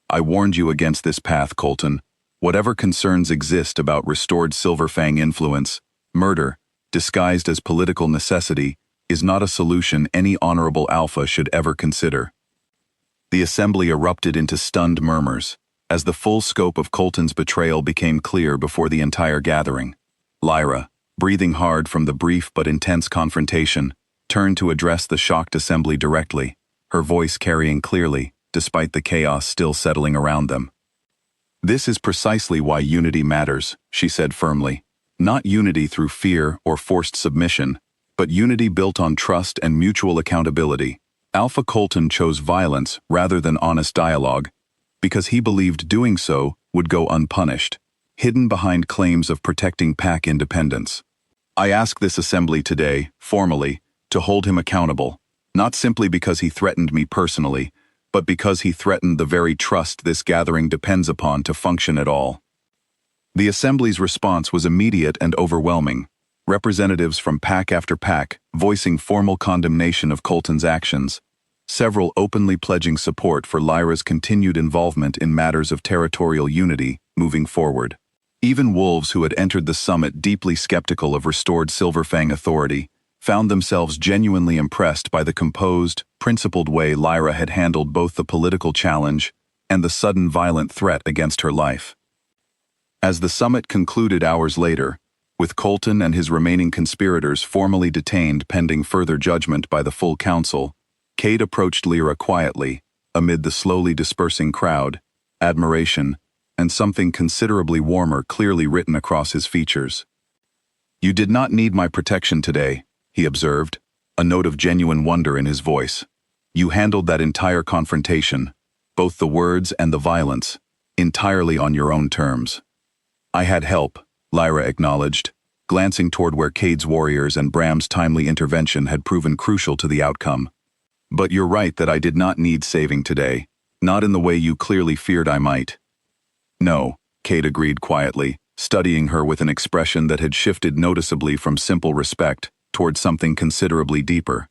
"I warned you against this path, Colton. Whatever concerns exist about restored Silverfang influence, murder, disguised as political necessity, is not a solution any honorable alpha should ever consider." The assembly erupted into stunned murmurs, as the full scope of Colton's betrayal became clear before the entire gathering. Lyra, breathing hard from the brief but intense confrontation, turned to address the shocked assembly directly, her voice carrying clearly, despite the chaos still settling around them. "This is precisely why unity matters," she said firmly. "Not unity through fear or forced submission, but unity built on trust and mutual accountability. Alpha Colton chose violence rather than honest dialogue, because he believed doing so would go unpunished, hidden behind claims of protecting pack independence. I ask this assembly today, formally, to hold him accountable, not simply because he threatened me personally, but because he threatened the very trust this gathering depends upon to function at all." The assembly's response was immediate and overwhelming, representatives from pack after pack voicing formal condemnation of Colton's actions, several openly pledging support for Lyra's continued involvement in matters of territorial unity moving forward. Even wolves who had entered the summit deeply skeptical of restored Silverfang authority found themselves genuinely impressed by the composed, principled way Lyra had handled both the political challenge and the sudden violent threat against her life. As the summit concluded hours later, with Colton and his remaining conspirators formally detained pending further judgment by the full council, Cade approached Lyra quietly, amid the slowly dispersing crowd, admiration, and something considerably warmer clearly written across his features. "You did not need my protection today," he observed, a note of genuine wonder in his voice. "You handled that entire confrontation, both the words and the violence, entirely on your own terms." "I had help," Lyra acknowledged, glancing toward where Cade's warriors and Bram's timely intervention had proven crucial to the outcome. "But you're right that I did not need saving today, not in the way you clearly feared I might." "No," Cade agreed quietly, studying her with an expression that had shifted noticeably from simple respect toward something considerably deeper.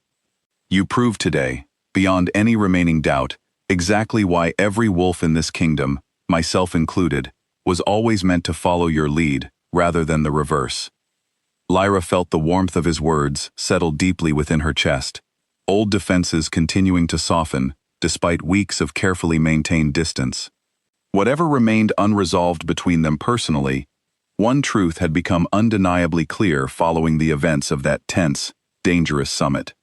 "You proved today, beyond any remaining doubt, exactly why every wolf in this kingdom, myself included, was always meant to follow your lead, rather than the reverse." Lyra felt the warmth of his words settle deeply within her chest, old defenses continuing to soften, despite weeks of carefully maintained distance. Whatever remained unresolved between them personally, one truth had become undeniably clear following the events of that tense, dangerous summit.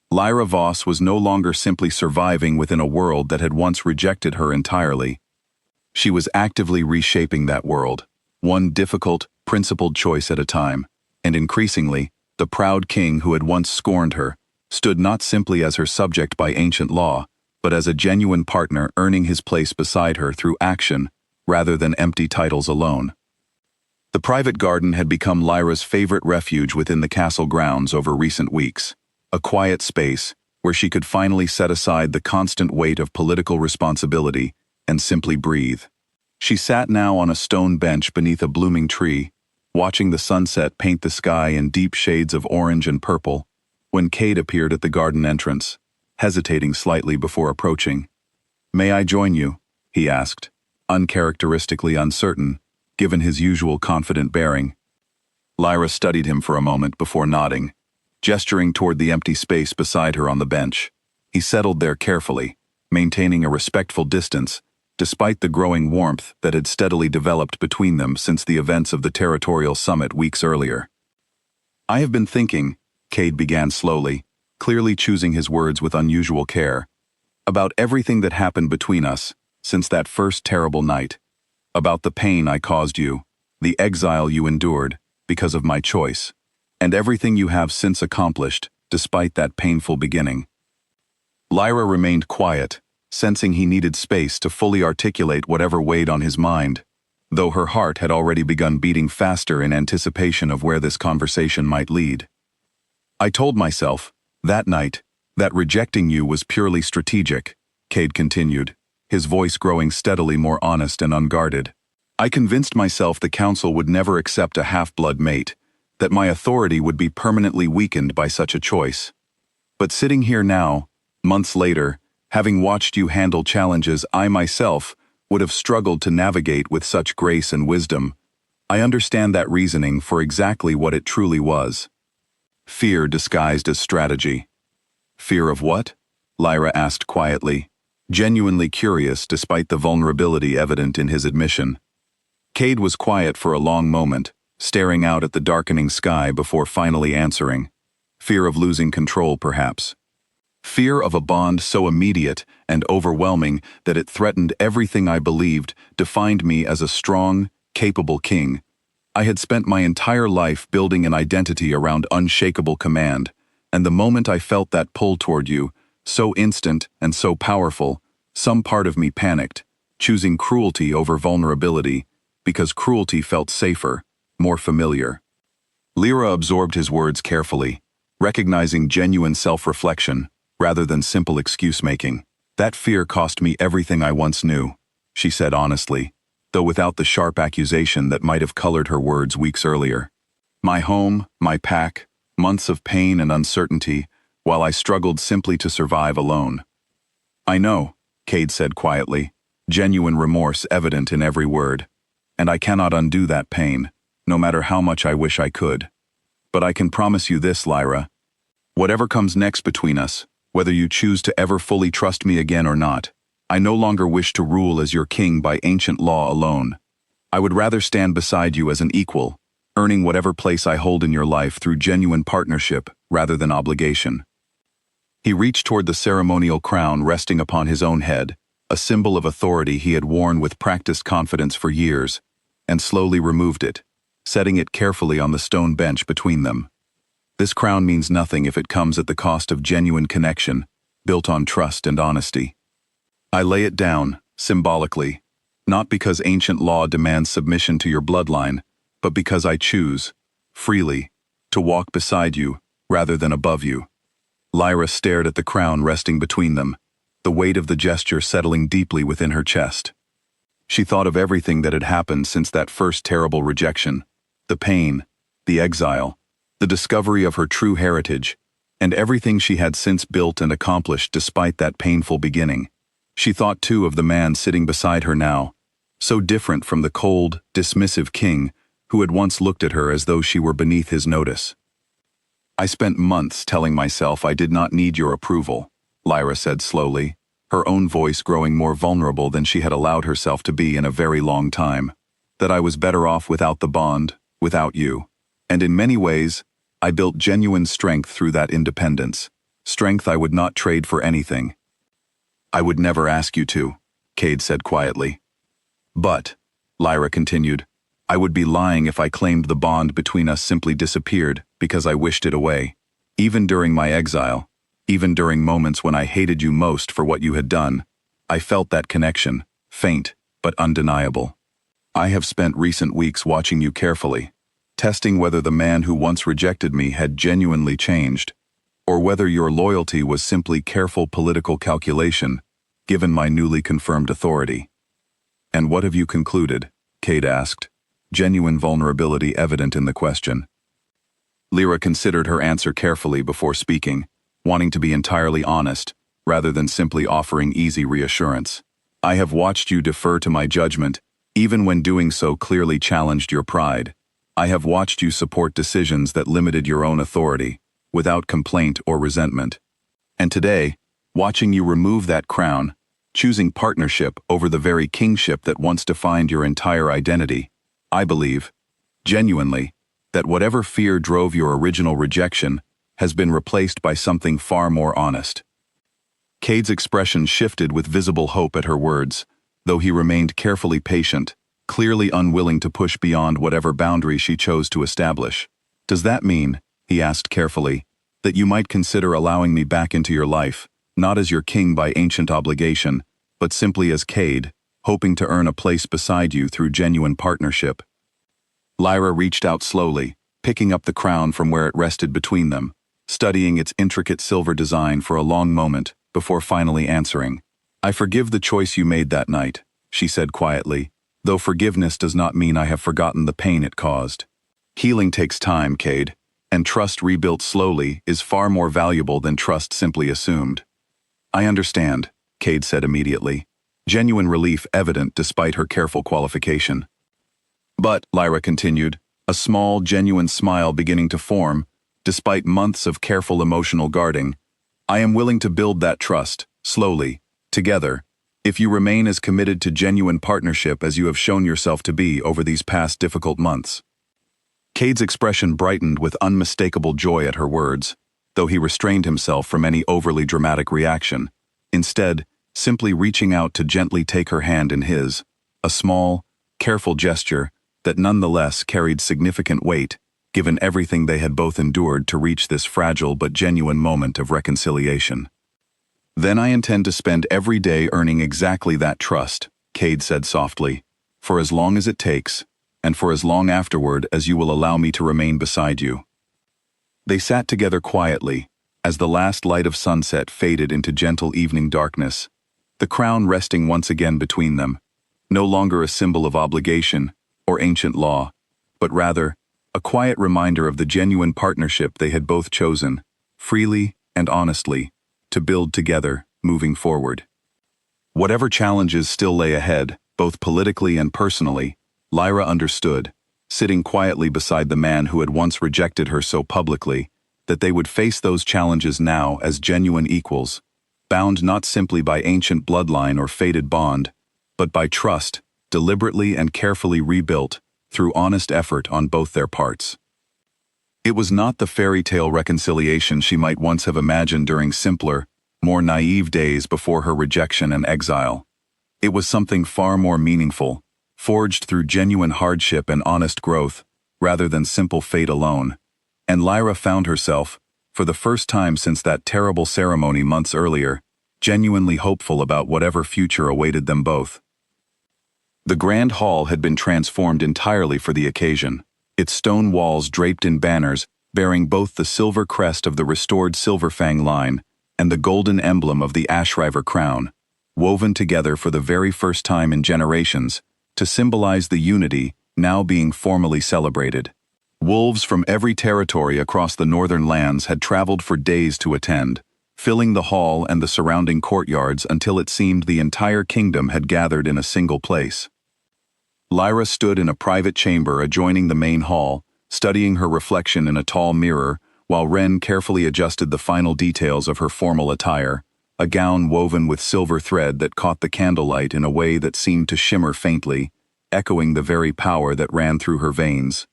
Lyra Voss was no longer simply surviving within a world that had once rejected her entirely. She was actively reshaping that world, one difficult, principled choice at a time, and increasingly, the proud king who had once scorned her stood not simply as her subject by ancient law, but as a genuine partner earning his place beside her through action, rather than empty titles alone. The private garden had become Lyra's favorite refuge within the castle grounds over recent weeks, a quiet space where she could finally set aside the constant weight of political responsibility and simply breathe. She sat now on a stone bench beneath a blooming tree, watching the sunset paint the sky in deep shades of orange and purple, when Cade appeared at the garden entrance, hesitating slightly before approaching. "May I join you?" he asked, uncharacteristically uncertain, given his usual confident bearing. Lyra studied him for a moment before nodding, gesturing toward the empty space beside her on the bench. He settled there carefully, maintaining a respectful distance, despite the growing warmth that had steadily developed between them since the events of the territorial summit weeks earlier. "I have been thinking," Cade began slowly, clearly choosing his words with unusual care, "about everything that happened between us since that first terrible night, about the pain I caused you, the exile you endured because of my choice, and everything you have since accomplished despite that painful beginning." Lyra remained quiet, sensing he needed space to fully articulate whatever weighed on his mind, though her heart had already begun beating faster in anticipation of where this conversation might lead. "I told myself, that night, that rejecting you was purely strategic," Cade continued, his voice growing steadily more honest and unguarded. "I convinced myself the council would never accept a half-blood mate, that my authority would be permanently weakened by such a choice. But sitting here now, Months later, having watched you handle challenges I myself would have struggled to navigate with such grace and wisdom, I understand that reasoning for exactly what it truly was. Fear disguised as strategy. Fear of what? Lyra asked quietly, genuinely curious despite the vulnerability evident in his admission. Cade was quiet for a long moment, staring out at the darkening sky before finally answering. Fear of losing control, perhaps. Fear of a bond so immediate and overwhelming that it threatened everything I believed defined me as a strong, capable king. I had spent my entire life building an identity around unshakable command, and the moment I felt that pull toward you, so instant and so powerful, some part of me panicked, choosing cruelty over vulnerability, because cruelty felt safer, more familiar. Lyra absorbed his words carefully, recognizing genuine self-reflection, rather than simple excuse-making. That fear cost me everything I once knew, she said honestly, though without the sharp accusation that might have colored her words weeks earlier. My home, my pack, months of pain and uncertainty, while I struggled simply to survive alone. I know, Cade said quietly, genuine remorse evident in every word. And I cannot undo that pain, no matter how much I wish I could. But I can promise you this, Lyra. Whatever comes next between us, whether you choose to ever fully trust me again or not, I no longer wish to rule as your king by ancient law alone. I would rather stand beside you as an equal, earning whatever place I hold in your life through genuine partnership rather than obligation. He reached toward the ceremonial crown resting upon his own head, a symbol of authority he had worn with practiced confidence for years, and slowly removed it, setting it carefully on the stone bench between them. This crown means nothing if it comes at the cost of genuine connection, built on trust and honesty. I lay it down, symbolically, not because ancient law demands submission to your bloodline, but because I choose, freely, to walk beside you rather than above you. Lyra stared at the crown resting between them, the weight of the gesture settling deeply within her chest. She thought of everything that had happened since that first terrible rejection, the pain, the exile, the discovery of her true heritage, and everything she had since built and accomplished despite that painful beginning. She thought too of the man sitting beside her now, so different from the cold, dismissive king who had once looked at her as though she were beneath his notice. I spent months telling myself I did not need your approval, Lyra said slowly, her own voice growing more vulnerable than she had allowed herself to be in a very long time, that I was better off without the bond, without you. And in many ways, I built genuine strength through that independence, strength I would not trade for anything. I would never ask you to, Cade said quietly. But, Lyra continued, I would be lying if I claimed the bond between us simply disappeared because I wished it away. Even during my exile, even during moments when I hated you most for what you had done, I felt that connection, faint but undeniable. I have spent recent weeks watching you carefully, testing whether the man who once rejected me had genuinely changed, or whether your loyalty was simply careful political calculation, given my newly confirmed authority. And what have you concluded? Cade asked, genuine vulnerability evident in the question. Lyra considered her answer carefully before speaking, wanting to be entirely honest, rather than simply offering easy reassurance. I have watched you defer to my judgment, even when doing so clearly challenged your pride. I have watched you support decisions that limited your own authority, without complaint or resentment. And today, watching you remove that crown, choosing partnership over the very kingship that once defined your entire identity, I believe, genuinely, that whatever fear drove your original rejection has been replaced by something far more honest. Cade's expression shifted with visible hope at her words, though he remained carefully patient, clearly unwilling to push beyond whatever boundary she chose to establish. Does that mean, he asked carefully, that you might consider allowing me back into your life, not as your king by ancient obligation, but simply as Cade, hoping to earn a place beside you through genuine partnership? Lyra reached out slowly, picking up the crown from where it rested between them, studying its intricate silver design for a long moment before finally answering. I forgive the choice you made that night, she said quietly, though forgiveness does not mean I have forgotten the pain it caused. Healing takes time, Cade, and trust rebuilt slowly is far more valuable than trust simply assumed. I understand, Cade said immediately, genuine relief evident despite her careful qualification. But, Lyra continued, a small, genuine smile beginning to form, despite months of careful emotional guarding, I am willing to build that trust, slowly, together, if you remain as committed to genuine partnership as you have shown yourself to be over these past difficult months. Cade's expression brightened with unmistakable joy at her words, though he restrained himself from any overly dramatic reaction, instead, simply reaching out to gently take her hand in his, a small, careful gesture that nonetheless carried significant weight, given everything they had both endured to reach this fragile but genuine moment of reconciliation. Then I intend to spend every day earning exactly that trust, Cade said softly, for as long as it takes, and for as long afterward as you will allow me to remain beside you. They sat together quietly, as the last light of sunset faded into gentle evening darkness, the crown resting once again between them, no longer a symbol of obligation or ancient law, but rather, a quiet reminder of the genuine partnership they had both chosen, freely and honestly, to build together, moving forward. Whatever challenges still lay ahead, both politically and personally, Lyra understood, sitting quietly beside the man who had once rejected her so publicly, that they would face those challenges now as genuine equals, bound not simply by ancient bloodline or fated bond, but by trust, deliberately and carefully rebuilt, through honest effort on both their parts. It was not the fairy tale reconciliation she might once have imagined during simpler, more naive days before her rejection and exile. It was something far more meaningful, forged through genuine hardship and honest growth, rather than simple fate alone. And Lyra found herself, for the first time since that terrible ceremony months earlier, genuinely hopeful about whatever future awaited them both. The grand hall had been transformed entirely for the occasion, its stone walls draped in banners bearing both the silver crest of the restored Silverfang line and the golden emblem of the Ashriver crown, woven together for the very first time in generations to symbolize the unity now being formally celebrated. Wolves from every territory across the northern lands had traveled for days to attend, filling the hall and the surrounding courtyards until it seemed the entire kingdom had gathered in a single place. Lyra stood in a private chamber adjoining the main hall, studying her reflection in a tall mirror, while Wren carefully adjusted the final details of her formal attire, a gown woven with silver thread that caught the candlelight in a way that seemed to shimmer faintly, echoing the very power that ran through her veins.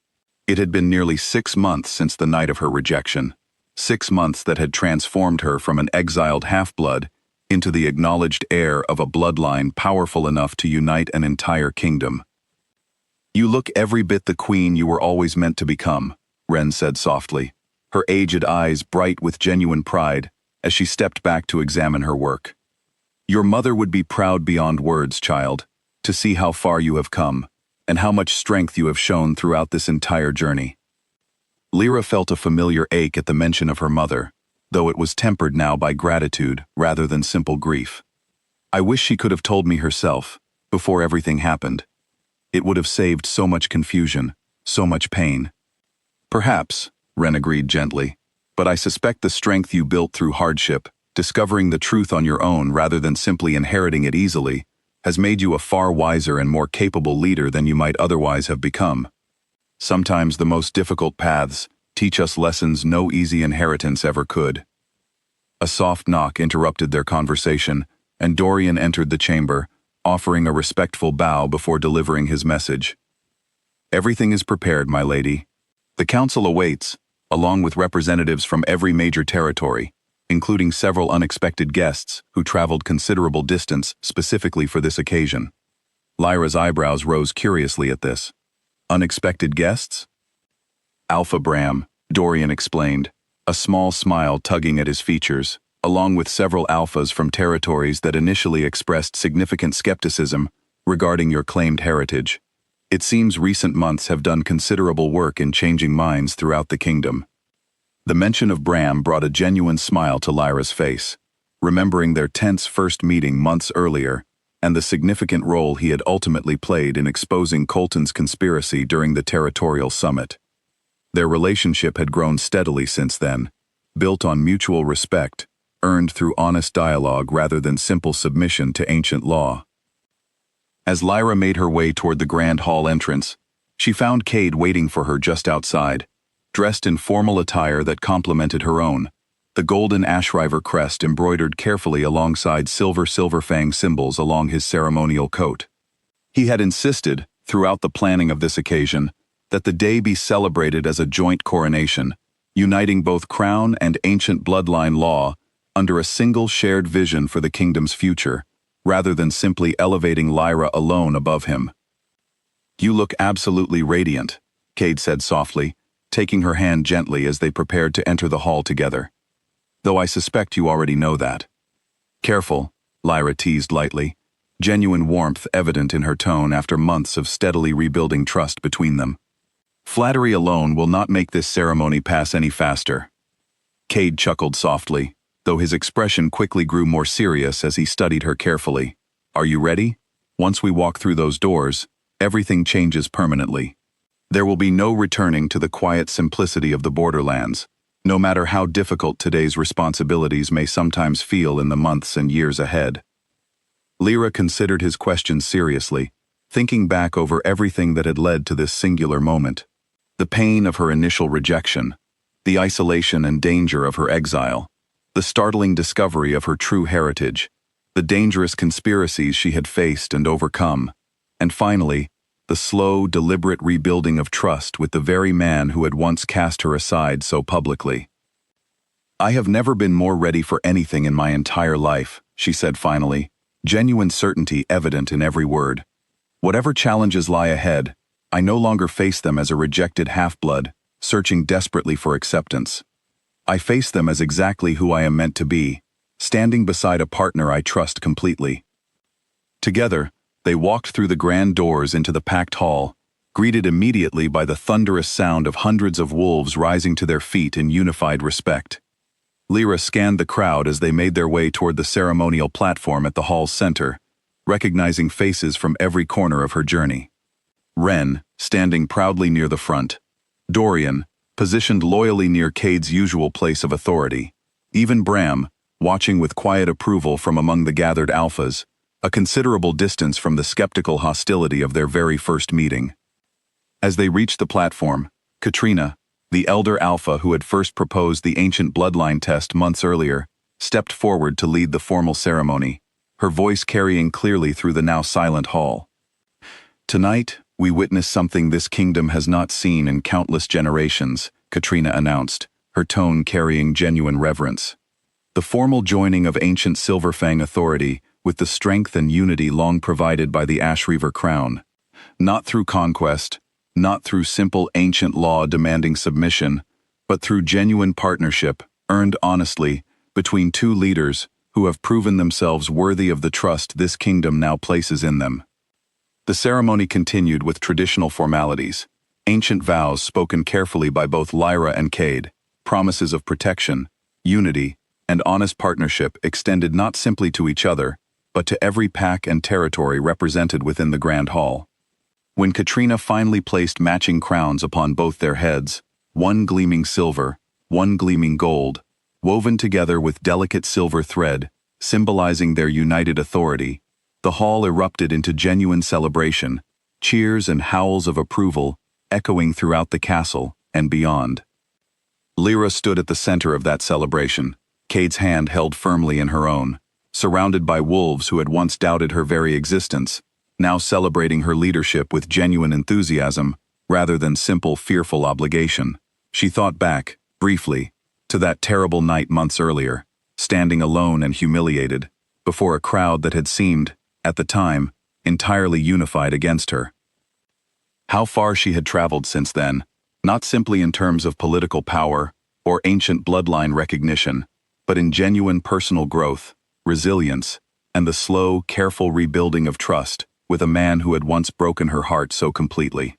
It had been nearly 6 months since the night of her rejection, 6 months that had transformed her from an exiled half-blood into the acknowledged heir of a bloodline powerful enough to unite an entire kingdom. You look every bit the queen you were always meant to become, Wren said softly, her aged eyes bright with genuine pride as she stepped back to examine her work. Your mother would be proud beyond words, child, to see how far you have come, and how much strength you have shown throughout this entire journey. Lyra felt a familiar ache at the mention of her mother, though it was tempered now by gratitude rather than simple grief. I wish she could have told me herself, before everything happened. It would have saved so much confusion, so much pain. Perhaps, Wren agreed gently, but I suspect the strength you built through hardship, discovering the truth on your own rather than simply inheriting it easily, has made you a far wiser and more capable leader than you might otherwise have become. Sometimes the most difficult paths teach us lessons no easy inheritance ever could. A soft knock interrupted their conversation, and Dorian entered the chamber, offering a respectful bow before delivering his message. Everything is prepared, my lady. The council awaits, along with representatives from every major territory, including several unexpected guests who traveled considerable distance specifically for this occasion. Lyra's eyebrows rose curiously at this. Unexpected guests? Alpha Bram, Dorian explained, a small smile tugging at his features, along with several alphas from territories that initially expressed significant skepticism regarding your claimed heritage. It seems recent months have done considerable work in changing minds throughout the kingdom. The mention of Bram brought a genuine smile to Lyra's face, remembering their tense first meeting months earlier and the significant role he had ultimately played in exposing Colton's conspiracy during the territorial summit. Their relationship had grown steadily since then, built on mutual respect, earned through honest dialogue rather than simple submission to ancient law. As Lyra made her way toward the grand hall entrance, she found Cade waiting for her just outside, dressed in formal attire that complemented her own, the golden Ashriver crest embroidered carefully alongside silver-fang symbols along his ceremonial coat. He had insisted, throughout the planning of this occasion, that the day be celebrated as a joint coronation, uniting both crown and ancient bloodline law under a single shared vision for the kingdom's future, rather than simply elevating Lyra alone above him. "You look absolutely radiant," Cade said softly, taking her hand gently as they prepared to enter the hall together. "Though I suspect you already know that." "Careful," Lyra teased lightly, genuine warmth evident in her tone after months of steadily rebuilding trust between them. "Flattery alone will not make this ceremony pass any faster." Cade chuckled softly, though his expression quickly grew more serious as he studied her carefully. "Are you ready? Once we walk through those doors, everything changes permanently. There will be no returning to the quiet simplicity of the borderlands, no matter how difficult today's responsibilities may sometimes feel in the months and years ahead." Lyra considered his question seriously, thinking back over everything that had led to this singular moment. The pain of her initial rejection, the isolation and danger of her exile, the startling discovery of her true heritage, the dangerous conspiracies she had faced and overcome, and finally, the slow, deliberate rebuilding of trust with the very man who had once cast her aside so publicly. "I have never been more ready for anything in my entire life," she said finally, genuine certainty evident in every word. "Whatever challenges lie ahead, I no longer face them as a rejected half-blood, searching desperately for acceptance. I face them as exactly who I am meant to be, standing beside a partner I trust completely." Together, they walked through the grand doors into the packed hall, greeted immediately by the thunderous sound of hundreds of wolves rising to their feet in unified respect. Lyra scanned the crowd as they made their way toward the ceremonial platform at the hall's center, recognizing faces from every corner of her journey. Ren, standing proudly near the front. Dorian, positioned loyally near Cade's usual place of authority. Even Bram, watching with quiet approval from among the gathered alphas, a considerable distance from the skeptical hostility of their very first meeting. As they reached the platform, Katrina, the elder alpha who had first proposed the ancient bloodline test months earlier, stepped forward to lead the formal ceremony, her voice carrying clearly through the now silent hall. "Tonight, we witness something this kingdom has not seen in countless generations," Katrina announced, her tone carrying genuine reverence. "The formal joining of ancient Silverfang authority with the strength and unity long provided by the Ashriver crown. Not through conquest, not through simple ancient law demanding submission, but through genuine partnership, earned honestly, between two leaders who have proven themselves worthy of the trust this kingdom now places in them." The ceremony continued with traditional formalities, ancient vows spoken carefully by both Lyra and Cade, promises of protection, unity, and honest partnership extended not simply to each other, but to every pack and territory represented within the grand hall. When Katrina finally placed matching crowns upon both their heads, one gleaming silver, one gleaming gold, woven together with delicate silver thread, symbolizing their united authority, the hall erupted into genuine celebration, cheers and howls of approval echoing throughout the castle and beyond. Lyra stood at the center of that celebration, Cade's hand held firmly in her own, surrounded by wolves who had once doubted her very existence, now celebrating her leadership with genuine enthusiasm rather than simple fearful obligation. She thought back, briefly, to that terrible night months earlier, standing alone and humiliated, before a crowd that had seemed, at the time, entirely unified against her. How far she had traveled since then, not simply in terms of political power or ancient bloodline recognition, but in genuine personal growth, resilience, and the slow, careful rebuilding of trust with a man who had once broken her heart so completely.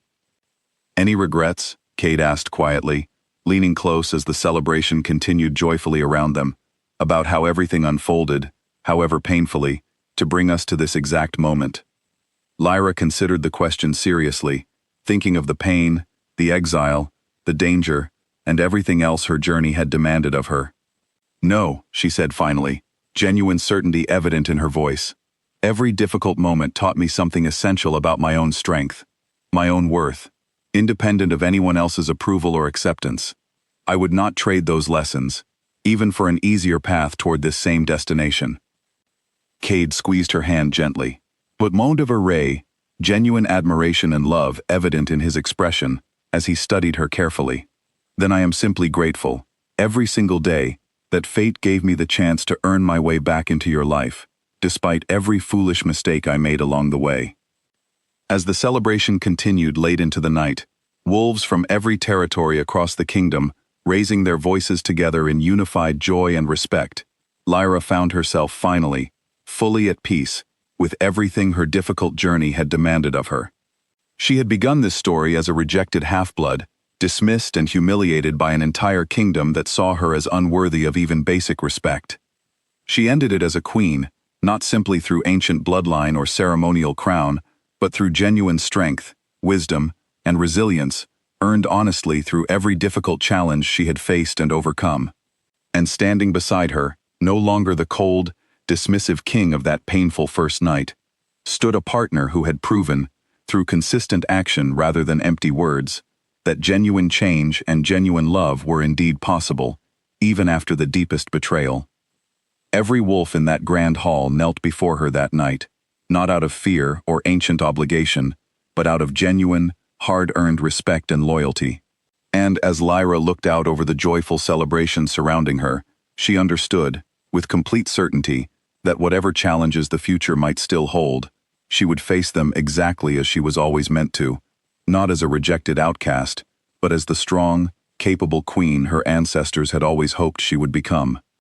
"Any regrets?" Cade asked quietly, leaning close as the celebration continued joyfully around them, about how everything unfolded, however painfully, to bring us to this exact moment. Lyra considered the question seriously, thinking of the pain, the exile, the danger, and everything else her journey had demanded of her. No, she said finally, genuine certainty evident in her voice. Every difficult moment taught me something essential about my own strength, my own worth, independent of anyone else's approval or acceptance. I would not trade those lessons, even for an easier path toward this same destination. Cade squeezed her hand gently, but moaned of array, genuine admiration and love evident in his expression as he studied her carefully. Then I am simply grateful, every single day, that fate gave me the chance to earn my way back into your life, despite every foolish mistake I made along the way. As the celebration continued late into the night, wolves from every territory across the kingdom raising their voices together in unified joy and respect, Lyra found herself finally, fully at peace, with everything her difficult journey had demanded of her. She had begun this story as a rejected half-blood, dismissed and humiliated by an entire kingdom that saw her as unworthy of even basic respect. She ended it as a queen, not simply through ancient bloodline or ceremonial crown, but through genuine strength, wisdom, and resilience, earned honestly through every difficult challenge she had faced and overcome. And standing beside her, no longer the cold, dismissive king of that painful first night, stood a partner who had proven, through consistent action rather than empty words, that genuine change and genuine love were indeed possible, even after the deepest betrayal. Every wolf in that grand hall knelt before her that night, not out of fear or ancient obligation, but out of genuine, hard-earned respect and loyalty. And as Lyra looked out over the joyful celebration surrounding her, she understood, with complete certainty, that whatever challenges the future might still hold, she would face them exactly as she was always meant to, not as a rejected outcast, but as the strong, capable queen her ancestors had always hoped she would become.